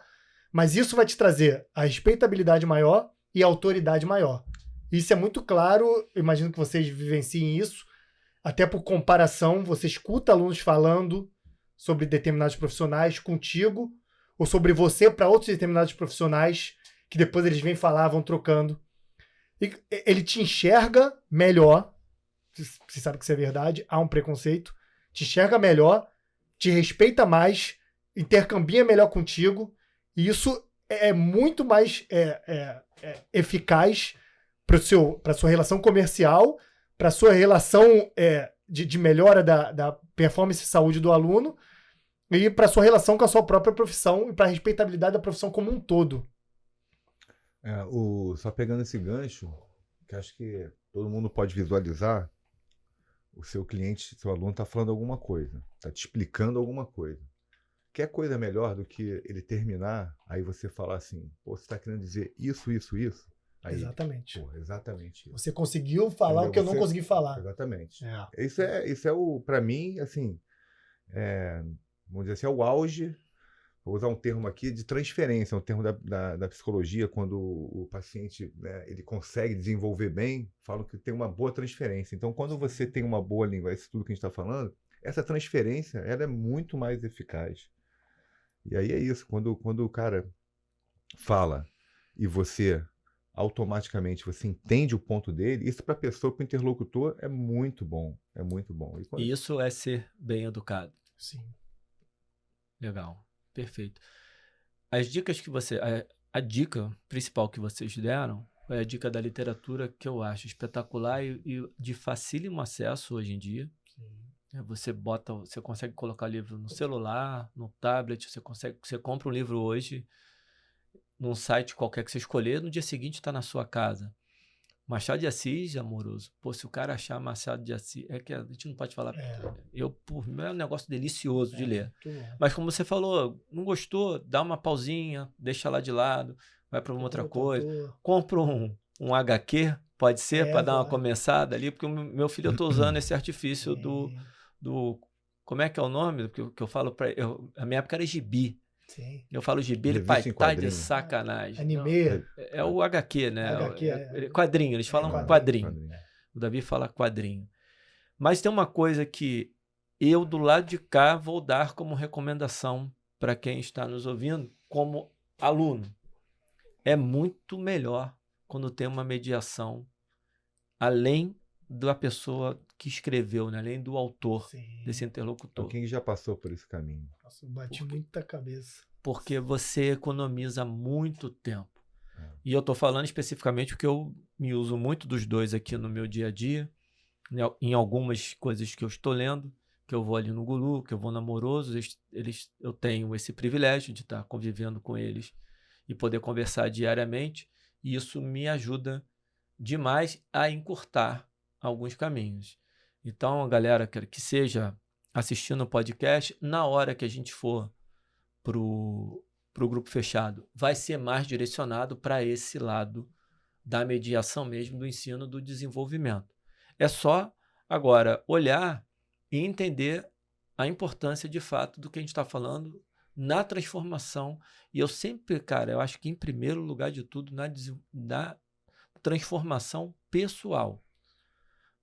mas isso vai te trazer a respeitabilidade maior e a autoridade maior. Isso é muito claro, imagino que vocês vivenciem isso, até por comparação, você escuta alunos falando sobre determinados profissionais contigo, ou sobre você para outros determinados profissionais, que depois eles vêm falar, vão trocando. E ele te enxerga melhor, você sabe que isso é verdade, há um preconceito, te enxerga melhor, te respeita mais, intercambia melhor contigo, e isso é muito mais eficaz para a sua relação comercial, para a sua relação de melhora da performance e saúde do aluno, e para a sua relação com a sua própria profissão e para a respeitabilidade da profissão como um todo. Só pegando esse gancho, que acho que todo mundo pode visualizar, o seu cliente, seu aluno está falando alguma coisa, está te explicando alguma coisa. Quer coisa melhor do que ele terminar, aí você falar assim, pô, você está querendo dizer isso, isso, isso? Aí, Exatamente. Pô, exatamente isso. Você conseguiu falar o que eu não consegui falar. Exatamente. Isso é para mim, assim, vamos dizer assim, é o auge, vou usar um termo aqui de transferência, um termo da psicologia, quando o paciente, né, ele consegue desenvolver bem, falam que tem uma boa transferência. Então, quando você tem uma boa língua, isso tudo que a gente está falando, essa transferência, ela é muito mais eficaz. E aí é isso, quando o cara fala e você automaticamente você entende o ponto dele, isso para a pessoa, para o interlocutor, é muito bom. É muito bom. E isso é ser bem educado. Sim. Legal. Perfeito. As dicas que a dica principal que vocês deram é a dica da literatura, que eu acho espetacular e de facílimo acesso hoje em dia. Sim. Você consegue colocar livro no celular, no tablet, você compra um livro hoje num site qualquer que você escolher, no dia seguinte está na sua casa. Machado de Assis, amoroso. Pô, se o cara achar Machado de Assis, é que a gente não pode falar. Por mim, é um negócio delicioso de ler. Mas como você falou, não gostou, dá uma pausinha, deixa lá de lado, vai para uma outra coisa. Compra um HQ, pode ser, para dar uma começada ali, porque o meu filho, eu estou usando esse artifício do como é que é o nome? Que eu falo para a minha época era gibi. Sim. Eu falo gibi, ele tá de sacanagem. Anime. É o HQ, né? HQ, quadrinho, eles falam quadrinho. O Davi fala quadrinho. Mas tem uma coisa que eu, do lado de cá, vou dar como recomendação para quem está nos ouvindo, como aluno. É muito melhor quando tem uma mediação, além da pessoa que escreveu, né? Além do autor. Sim. Desse interlocutor. Quem já passou por esse caminho? Nossa, bati muita cabeça. Porque você economiza muito tempo. E eu estou falando especificamente porque eu me uso muito dos dois aqui no meu dia a dia, em algumas coisas que eu estou lendo, que eu vou ali no Guru, que eu vou na Amorosos, eu tenho esse privilégio de estar convivendo com eles e poder conversar diariamente, e isso me ajuda demais a encurtar alguns caminhos. Então, galera, que seja assistindo o podcast, na hora que a gente for para o grupo fechado, vai ser mais direcionado para esse lado da mediação mesmo, do ensino, do desenvolvimento. É só, agora, olhar e entender a importância, de fato, do que a gente está falando na transformação. E eu sempre, cara, eu acho que em primeiro lugar de tudo, na transformação pessoal.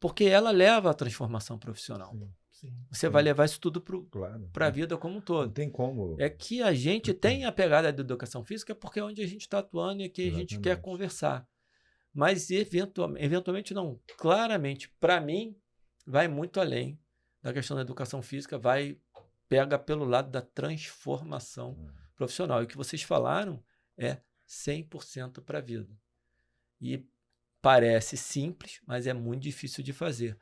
Porque ela leva à transformação profissional. Sim, Sim. Você vai levar isso tudo Claro. para a vida como um Não todo. tem como. É que a gente tem a pegada da educação física porque é onde a gente está atuando e é que a gente quer Exatamente. conversar. Mas eventualmente não. Claramente, para mim, vai muito além da questão da educação física, pega pelo lado da transformação profissional. E o que vocês falaram é 100% para a vida. E parece simples, mas é muito difícil de fazer.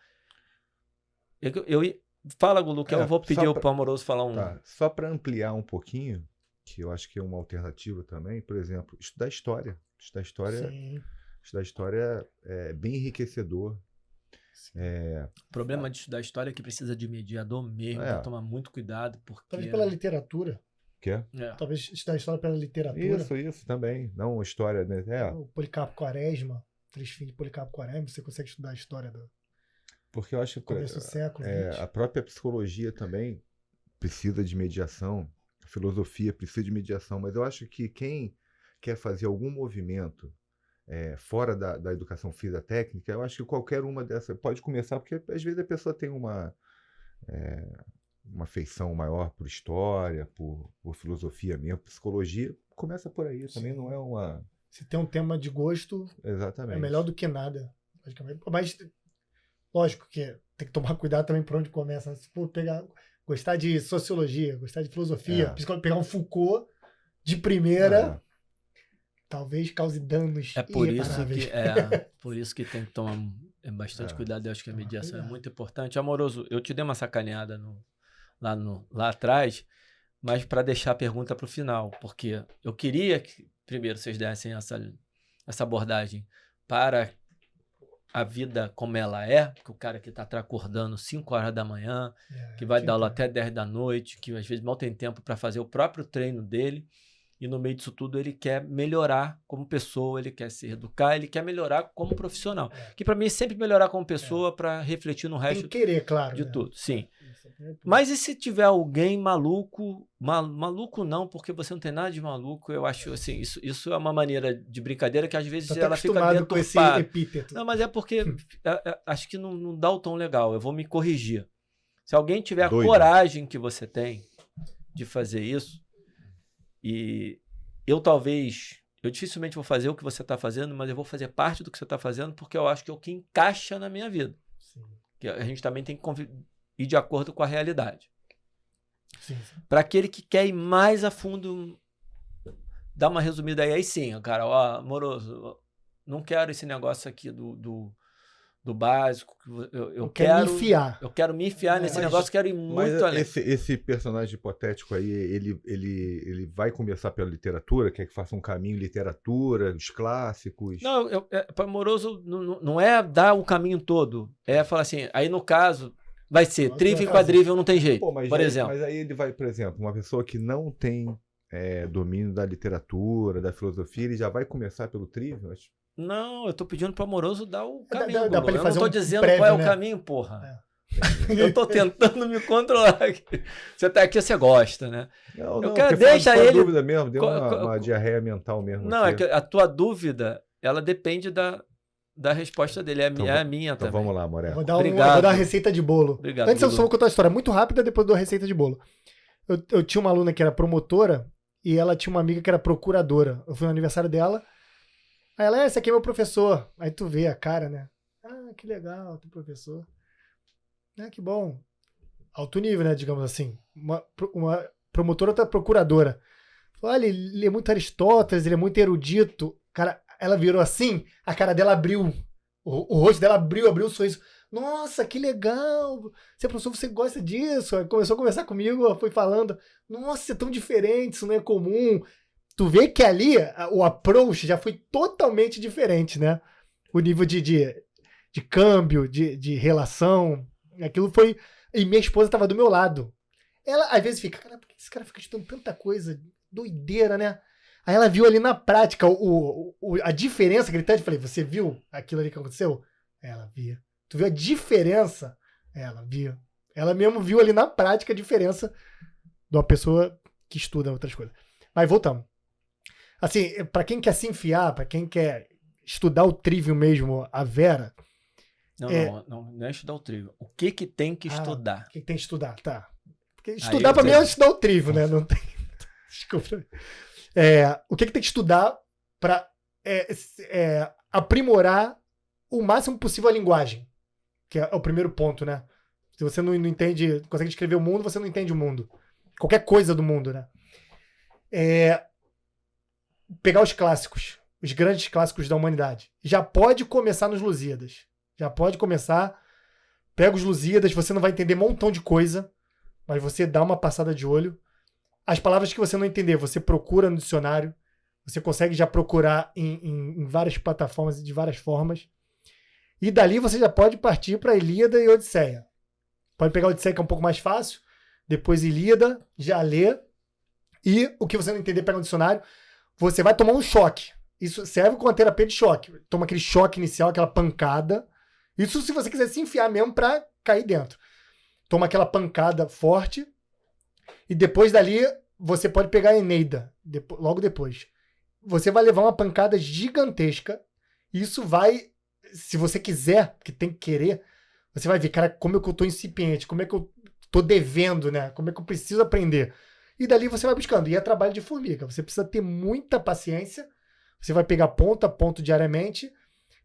Fala, Gulu, que eu vou pedir ao Amoroso falar um... Tá. Só para ampliar um pouquinho, que eu acho que é uma alternativa também, por exemplo, estudar história. Estudar história é bem enriquecedor. O problema de estudar história é que precisa de mediador mesmo, para tomar muito cuidado, porque... Talvez pela literatura. Quê? Talvez estudar história pela literatura. Isso também. Não história, né? O Policarpo Quaresma, Três Filhos de Policarpo Quaresma, você consegue estudar a história do porque eu acho que começo do século XX. a própria psicologia também precisa de mediação, a filosofia precisa de mediação, mas eu acho que quem quer fazer algum movimento fora da educação física técnica, eu acho que qualquer uma dessas pode começar, porque às vezes a pessoa tem uma afeição maior por história, por filosofia mesmo, psicologia, começa por aí. Também não é uma... Se tem um tema de gosto, Exatamente. é melhor do que nada. Mas, lógico que tem que tomar cuidado também por onde começa. Se for gostar de sociologia, gostar de filosofia, pegar um Foucault de primeira... Talvez cause danos por isso que tem que tomar bastante cuidado. Eu acho que a mediação é muito importante. Amoroso, eu te dei uma sacaneada lá atrás, mas para deixar a pergunta para o final, porque eu queria que primeiro vocês dessem essa abordagem para a vida como ela é, que o cara que está acordando 5 horas da manhã, que vai dar aula até 10 da noite, que às vezes mal tem tempo para fazer o próprio treino dele, e no meio disso tudo ele quer melhorar como pessoa, ele quer se educar, ele quer melhorar como profissional. Que para mim é sempre melhorar como pessoa para refletir no resto tem que querer, claro, de tudo. Sim. Mas e se tiver alguém maluco, maluco não, porque você não tem nada de maluco, eu acho assim, isso é uma maneira de brincadeira que às vezes ela fica deturpada. Com esse epíteto. Não, mas é porque acho que não dá o tom legal, eu vou me corrigir. Se alguém tiver a coragem que você tem de fazer isso, e eu dificilmente vou fazer o que você está fazendo, mas eu vou fazer parte do que você está fazendo, porque eu acho que é o que encaixa na minha vida. Sim. Que a gente também tem que ir de acordo com a realidade. Para aquele que quer ir mais a fundo, dá uma resumida aí sim, cara, Amoroso, não quero esse negócio aqui do básico, eu quero me enfiar. Eu quero me enfiar nesse negócio, quero ir muito além. Esse personagem hipotético aí, ele vai começar pela literatura, quer que faça um caminho literatura, os clássicos? Não, para Amoroso não é dar o caminho todo, é falar assim, aí no caso vai ser trívio e quadrívio, não tem jeito, por exemplo. Mas aí ele vai, por exemplo, uma pessoa que não tem domínio da literatura, da filosofia, ele já vai começar pelo trívio? Não, eu tô pedindo pro Amoroso dar o caminho. Dá pra ele fazer eu não tô dizendo prévio, qual é o caminho, porra. Eu tô tentando me controlar. Você tá aqui, você gosta, né? Não, deixa ele. Dúvida mesmo, deu uma diarreia mental mesmo. Não, aqui. É que a tua dúvida, ela depende da resposta dele. É a minha então também. Vamos lá, Moré. Vou dar a receita de bolo. Obrigado. Antes eu só vou contar uma história muito rápida, depois dou a receita de bolo. Eu tinha uma aluna que era promotora e ela tinha uma amiga que era procuradora. Eu fui no aniversário dela. Aí ela, esse aqui é meu professor. Aí tu vê a cara, né? Ah, que legal, teu professor. Que bom. Alto nível, né? Digamos assim. Uma promotora, outra procuradora. Olha, ele é muito Aristóteles, ele é muito erudito. Cara, ela virou assim, a cara dela abriu. O rosto dela abriu um sorriso. Nossa, que legal. Você é professor, você gosta disso? Aí começou a conversar comigo, foi falando. Nossa, é tão diferente, isso não é comum. Tu vê que ali o approach já foi totalmente diferente, né? O nível de câmbio, de relação, aquilo foi... E minha esposa estava do meu lado. Ela, às vezes, fica, cara, por que esse cara fica estudando tanta coisa? Doideira, né? Aí ela viu ali na prática a diferença gritante. Eu falei, você viu aquilo ali que aconteceu? Ela via. Tu viu a diferença? Ela via. Ela mesmo viu ali na prática a diferença de uma pessoa que estuda outras coisas. Mas voltamos. Assim, para quem quer se enfiar, para quem quer estudar o trívio mesmo, a Vera, Não é estudar o trigo. O que tem que estudar? O que tem que estudar, tá. Porque estudar pra mim é estudar o trigo, né? Não tem... Desculpa. O que tem que estudar pra aprimorar o máximo possível a linguagem? Que é o primeiro ponto, né? Se você não entende, não consegue descrever o mundo, você não entende o mundo. Qualquer coisa do mundo, né? Pegar os clássicos, os grandes clássicos da humanidade. Já pode começar nos Lusíadas. Já pode começar. Pega os Lusíadas, você não vai entender um montão de coisa, mas você dá uma passada de olho. As palavras que você não entender, você procura no dicionário. Você consegue já procurar em várias plataformas e de várias formas. E dali você já pode partir para Ilíada e Odisseia. Pode pegar a Odisseia, que é um pouco mais fácil. Depois Ilíada, já lê. E o que você não entender, pega no dicionário. Você vai tomar um choque. Isso serve como uma terapia de choque. Toma aquele choque inicial, aquela pancada. Isso se você quiser se enfiar mesmo para cair dentro. Toma aquela pancada forte. E depois dali, você pode pegar a Eneida. Logo depois. Você vai levar uma pancada gigantesca. E isso vai, se você quiser, porque tem que querer, você vai ver, cara, como é que eu tô incipiente, como é que eu tô devendo, né? Como é que eu preciso aprender. E dali você vai buscando. E é trabalho de formiga. Você precisa ter muita paciência. Você vai pegar ponto a ponto diariamente.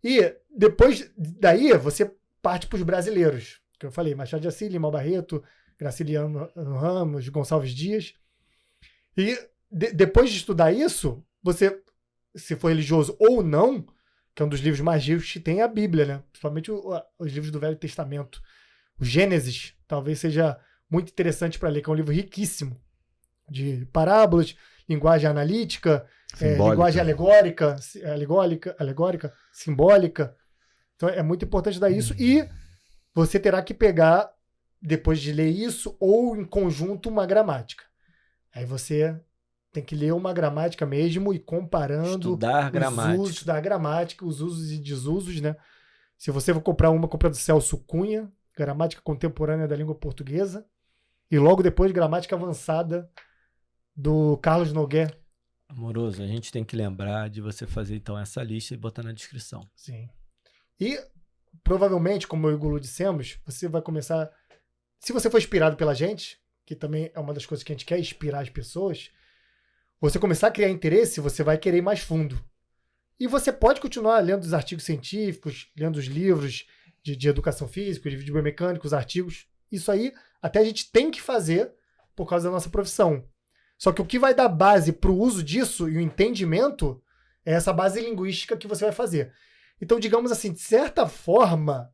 E depois daí você parte para os brasileiros. Que eu falei, Machado de Assis, Lima Barreto, Graciliano Ramos, Gonçalves Dias. E depois de estudar isso, você, se for religioso ou não, que é um dos livros mais ricos que tem, a Bíblia, né? Principalmente os livros do Velho Testamento. O Gênesis talvez seja muito interessante para ler, que é um livro riquíssimo. De parábolas, linguagem analítica, linguagem alegórica, simbólica. Então é muito importante dar isso. E você terá que pegar, depois de ler isso, ou em conjunto, uma gramática. Aí você tem que ler uma gramática mesmo e comparando estudar gramática, os usos e desusos, né? Se você for comprar compra do Celso Cunha, Gramática Contemporânea da Língua Portuguesa, e logo depois Gramática Avançada do Carlos Nogué. Amoroso, a gente tem que lembrar de você fazer então essa lista e botar na descrição. Sim. E provavelmente, como eu e o Gulu dissemos, você vai começar... Se você for inspirado pela gente, que também é uma das coisas que a gente quer, inspirar as pessoas, você começar a criar interesse, você vai querer ir mais fundo. E você pode continuar lendo os artigos científicos, lendo os livros de educação física, de biomecânica, os artigos. Isso aí até a gente tem que fazer por causa da nossa profissão. Só que o que vai dar base para o uso disso e o entendimento é essa base linguística que você vai fazer. Então, digamos assim, de certa forma,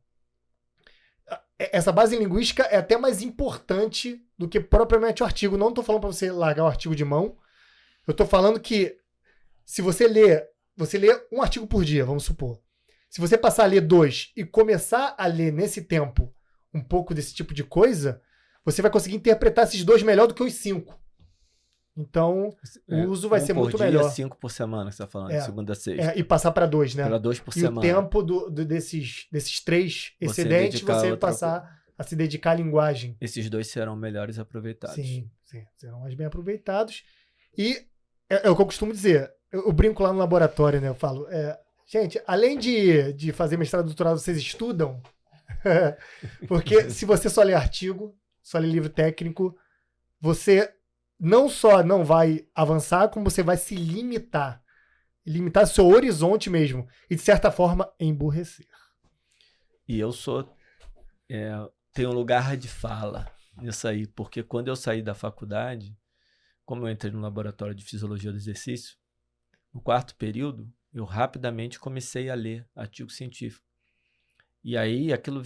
essa base linguística é até mais importante do que propriamente o artigo. Não estou falando para você largar o artigo de mão. Eu estou falando que se você lê um artigo por dia, vamos supor. Se você passar a ler 2 e começar a ler nesse tempo um pouco desse tipo de coisa, você vai conseguir interpretar esses 2 melhor do que os 5. Então, o uso vai ser muito melhor. 5 por semana, que você está falando, segunda a sexta. E passar para 2, né? Para 2 por e semana. E o tempo desses 3 excedentes, você passar a se dedicar à linguagem. Esses 2 serão melhores aproveitados. Sim, serão mais bem aproveitados. E é o que eu costumo dizer. Eu brinco lá no laboratório, né? Eu falo, gente, além de fazer mestrado e doutorado, vocês estudam? Porque se você só lê artigo, só lê livro técnico, você não só não vai avançar, como você vai se limitar. Limitar seu horizonte mesmo. E, de certa forma, emburrecer. E eu tenho um lugar de fala nisso aí. Porque quando eu saí da faculdade, como eu entrei no laboratório de fisiologia do exercício, no 4º período, eu rapidamente comecei a ler artigo científico. E aí aquilo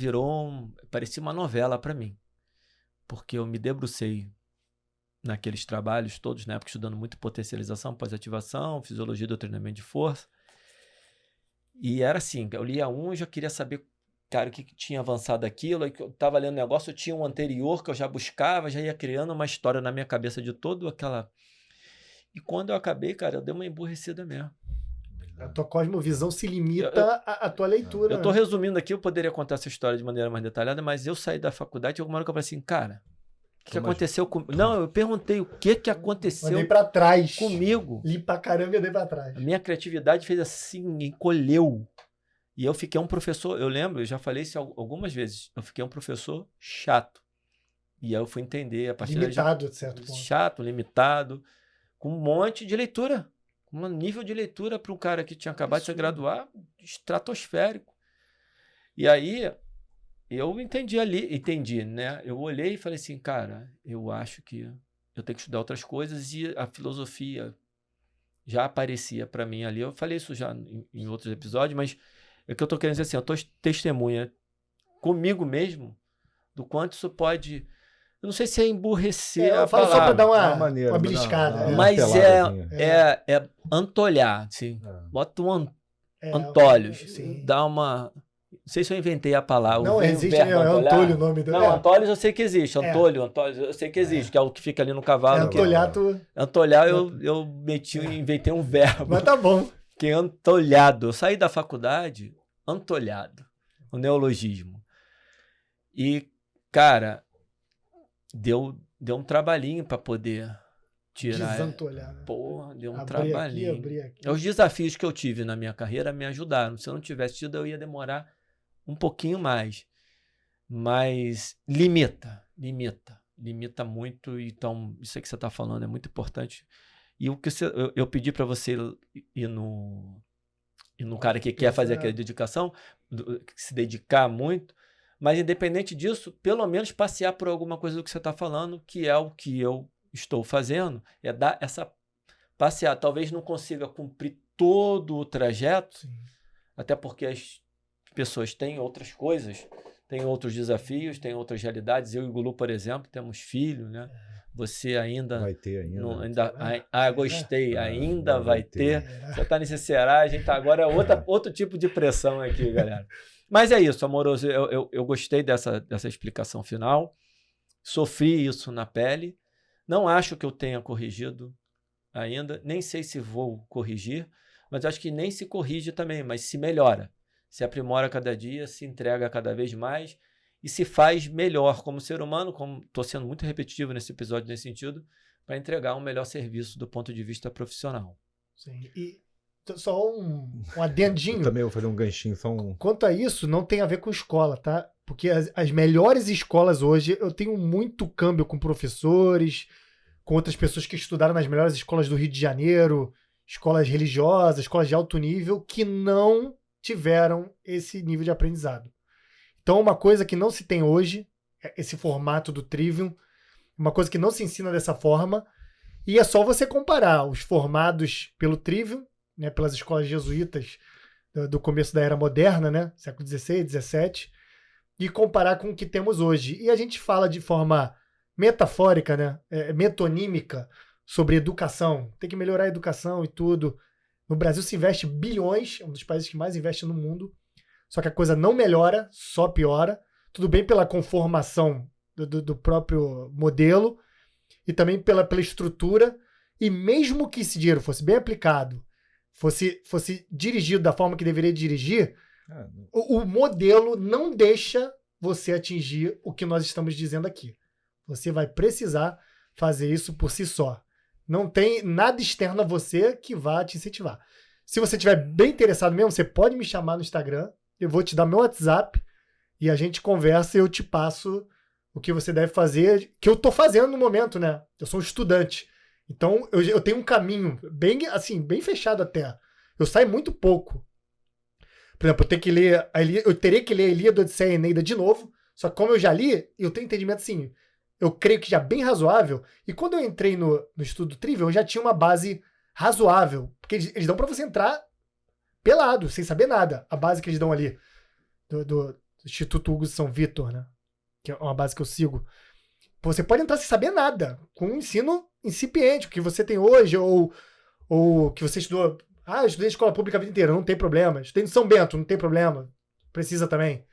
parecia uma novela para mim. Porque eu me debrucei naqueles trabalhos todos, na época, estudando muito potencialização, pós-ativação, fisiologia do treinamento de força. E era assim, eu lia um e já queria saber, cara, o que tinha avançado aquilo. Aí eu estava lendo um negócio, eu tinha um anterior que eu já buscava, já ia criando uma história na minha cabeça de todo aquela... E quando eu acabei, cara, eu dei uma emburrecida mesmo. A tua cosmovisão se limita à tua leitura. Eu estou resumindo aqui, eu poderia contar essa história de maneira mais detalhada, mas eu saí da faculdade e alguma hora que eu falei assim, cara, o que aconteceu comigo? Não, eu perguntei o que aconteceu Andei pra trás. Comigo. Li pra caramba e andei pra trás. A minha criatividade fez assim, encolheu. E eu fiquei um professor, eu lembro, eu já falei isso algumas vezes, eu fiquei um professor chato. E aí eu fui entender a partir Limitado, de certo ponto. Chato, limitado, com um monte de leitura. Um nível de leitura para um cara que tinha acabado de se graduar, estratosférico. E aí eu entendi, né? Eu olhei e falei assim, cara, eu acho que eu tenho que estudar outras coisas, e a filosofia já aparecia para mim ali. Eu falei isso já em outros episódios, mas é que eu tô querendo dizer assim, eu tô testemunha comigo mesmo do quanto isso pode... Eu não sei se é emburrecer eu a falo palavra. só para dar maneira, uma beliscada. Mas peladazinha. é antolhar, assim. Bota um É, Antolhos. sim. Dá uma... Não sei se eu inventei a palavra. Não existe, é Antolho o nome do... Não, Antolhos eu sei que existe. Antolhos eu sei que existe, que é o que fica ali no cavalo. Antolhar, Antolhar eu inventei um verbo. Mas tá bom. Que é antolhado. Eu saí da faculdade antolhado. O neologismo. E, cara, deu um trabalhinho para poder tirar. Desantolhar. Né? Porra, deu um abrir trabalhinho. Abrir aqui. Os desafios que eu tive na minha carreira me ajudaram. Se eu não tivesse tido, eu ia demorar um pouquinho mais. Mas limita muito. Então, isso aí que você está falando é muito importante. E o que eu pedi para você ir no cara que quer fazer aquela dedicação, se dedicar muito, mas independente disso, pelo menos passear por alguma coisa do que você está falando, que é o que eu estou fazendo, é dar essa passear. Talvez não consiga cumprir todo o trajeto, sim, até porque as pessoas têm outras coisas, têm outros desafios, têm outras realidades. Eu e o Gulu, por exemplo, temos filho, né? Você ainda... Vai ter ainda. Não, gostei. Ainda vai ter. Você está nesse Ceará, a gente está agora... Outro tipo de pressão aqui, galera. Mas é isso, amoroso. Eu gostei dessa explicação final. Sofri isso na pele. Não acho que eu tenha corrigido ainda. Nem sei se vou corrigir. Mas acho que nem se corrige também, mas se melhora. Se aprimora cada dia, se entrega cada vez mais e se faz melhor como ser humano, como estou sendo muito repetitivo nesse episódio nesse sentido, para entregar um melhor serviço do ponto de vista profissional. Sim, e só um adendinho. Eu também vou fazer um ganchinho, só um... Quanto a isso, não tem a ver com escola, tá? Porque as melhores escolas hoje, eu tenho muito câmbio com professores, com outras pessoas que estudaram nas melhores escolas do Rio de Janeiro, escolas religiosas, escolas de alto nível, que não tiveram esse nível de aprendizado. Então, uma coisa que não se tem hoje, esse formato do Trivium, uma coisa que não se ensina dessa forma, e é só você comparar os formados pelo Trivium, né, pelas escolas jesuítas do começo da Era Moderna, né, século XVI, XVII, e comparar com o que temos hoje. E a gente fala de forma metafórica, né, metonímica, sobre educação. Tem que melhorar a educação e tudo. No Brasil se investe bilhões, é um dos países que mais investe no mundo, só que a coisa não melhora, só piora. Tudo bem pela conformação do próprio modelo e também pela estrutura. E mesmo que esse dinheiro fosse bem aplicado, fosse dirigido da forma que deveria dirigir, o modelo não deixa você atingir o que nós estamos dizendo aqui. Você vai precisar fazer isso por si só. Não tem nada externo a você que vá te incentivar. Se você estiver bem interessado mesmo, você pode me chamar no Instagram. Eu vou te dar meu WhatsApp e a gente conversa e eu te passo o que você deve fazer, que eu tô fazendo no momento, né? Eu sou um estudante. Então, eu tenho um caminho bem, assim, bem fechado até. Eu saio muito pouco. Por exemplo, eu teria que ler a Ilíada, Odisseia e Eneida de novo, só que como eu já li, eu tenho entendimento, assim, eu creio que já bem razoável. E quando eu entrei no estudo Trivium, eu já tinha uma base razoável. Porque eles dão pra você entrar pelado, sem saber nada. A base que eles dão ali do Instituto Hugo de São Vitor, né? Que é uma base que eu sigo. Você pode entrar sem saber nada, com um ensino incipiente, o que você tem hoje, ou que você estudou. Eu estudei em escola pública a vida inteira, não tem problema. Estudei no São Bento, não tem problema. Precisa também.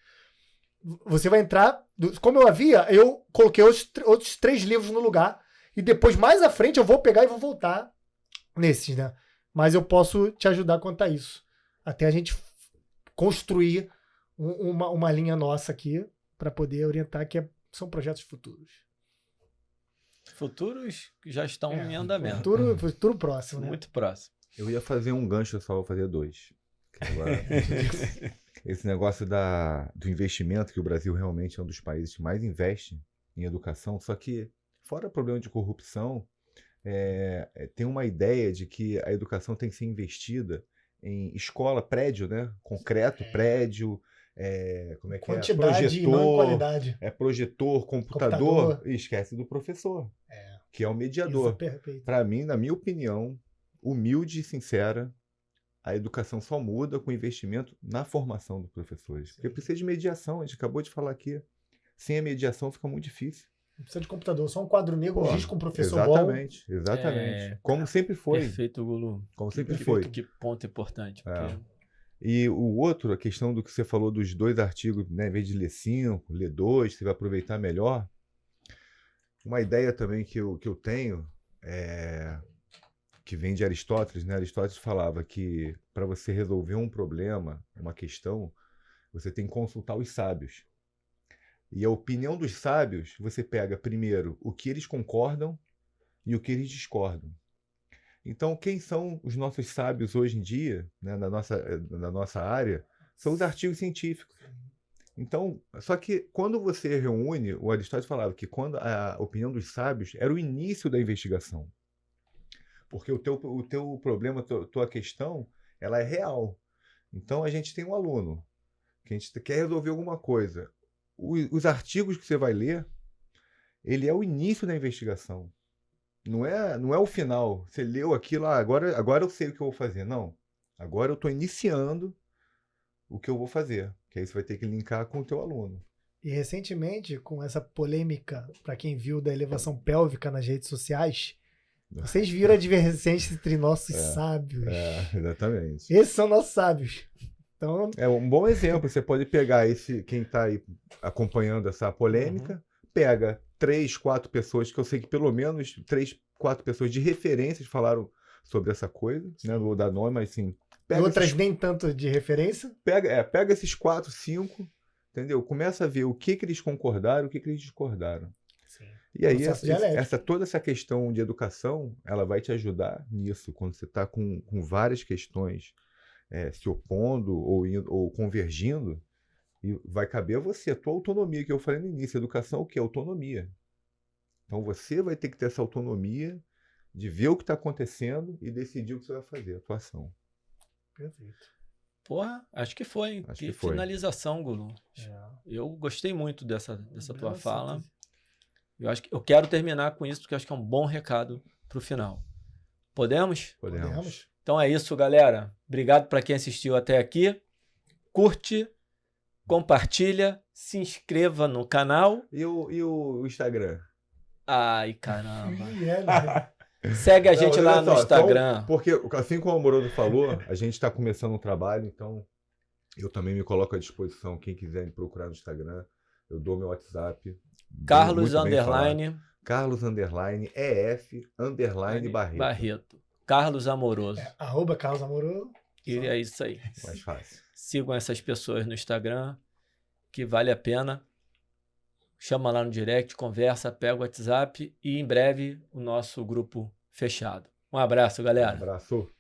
Você vai entrar, como eu coloquei outros 3 livros no lugar, e depois, mais à frente, eu vou pegar e vou voltar nesses, né? Mas eu posso te ajudar quanto a isso. Até a gente construir uma linha nossa aqui para poder orientar, que são projetos futuros. Futuros que já estão em andamento. Futuro próximo, né? Muito próximo. Eu ia fazer um gancho, só vou fazer 2. Agora... esse negócio do investimento, que o Brasil realmente é um dos países que mais investe em educação, só que, fora o problema de corrupção, tem uma ideia de que a educação tem que ser investida em escola, prédio, né? Concreto, prédio, como é que Quantidade e não em qualidade. Projetor, computador, e esquece do professor, que é o mediador. Para mim, na minha opinião, humilde e sincera, a educação só muda com investimento na formação dos professores. Porque precisa de mediação, a gente acabou de falar aqui. Sem a mediação fica muito difícil. Não precisa de computador, só um quadro negro, giz com um professor exatamente, bom. Exatamente. Como sempre foi. Perfeito, Gulu. Como sempre foi. Que ponto importante. Porque... E o outro, a questão do que você falou dos 2 artigos, né, em vez de ler 5, ler 2, você vai aproveitar melhor. Uma ideia também que eu tenho que vem de Aristóteles, né? Aristóteles falava que para você resolver um problema, uma questão, você tem que consultar os sábios. E a opinião dos sábios, você pega primeiro o que eles concordam e o que eles discordam. Então, quem são os nossos sábios hoje em dia, né, na nossa área, são os artigos científicos. Então, só que quando você reúne, o Aristóteles falava que quando a opinião dos sábios era o início da investigação. Porque o teu problema, a tua questão, ela é real. Então, a gente tem um aluno que a gente quer resolver alguma coisa. Os artigos que você vai ler, ele é o início da investigação. Não é o final. Você leu aquilo, agora eu sei o que eu vou fazer. Não. Agora eu estou iniciando o que eu vou fazer. Que aí você vai ter que linkar com o teu aluno. E recentemente, com essa polêmica, para quem viu, da elevação pélvica nas redes sociais, vocês viram a divergência entre nossos sábios. Exatamente. Esses são nossos sábios. Então... É um bom exemplo. Você pode pegar quem está aí acompanhando essa polêmica, pega 3, 4 pessoas, que eu sei que pelo menos 3, 4 pessoas de referências falaram sobre essa coisa, né? Não vou dar nome, mas sim. Outras nem tanto de referência. Pega esses 4, 5, entendeu? Começa a ver o que eles concordaram, o que eles discordaram. Sim. E aí, toda essa questão de educação, ela vai te ajudar nisso, quando você está com várias questões se opondo ou convergindo, e vai caber a você, a tua autonomia, que eu falei no início. Educação, o que? Autonomia. Então você vai ter que ter essa autonomia de ver o que está acontecendo e decidir o que você vai fazer, a tua ação. Perfeito. Porra, acho que foi. Que finalização, Gulu. Eu gostei muito dessa tua fala. Eu quero terminar com isso, porque acho que é um bom recado para o final. Podemos? Podemos. Então é isso, galera. Obrigado para quem assistiu até aqui. Curte, compartilha, se inscreva no canal. E o Instagram? Ai, caramba. Segue a gente lá no Instagram. Então, porque, assim como o Amoroso falou, a gente está começando um trabalho, então eu também me coloco à disposição. Quem quiser me procurar no Instagram, eu dou meu WhatsApp. Carlos Barreto. Carlos Amoroso. @Carlos Amoroso. E é isso aí. Mais fácil. Sigam essas pessoas no Instagram, que vale a pena. Chama lá no direct, conversa, pega o WhatsApp e em breve o nosso grupo fechado. Um abraço, galera. Um abraço.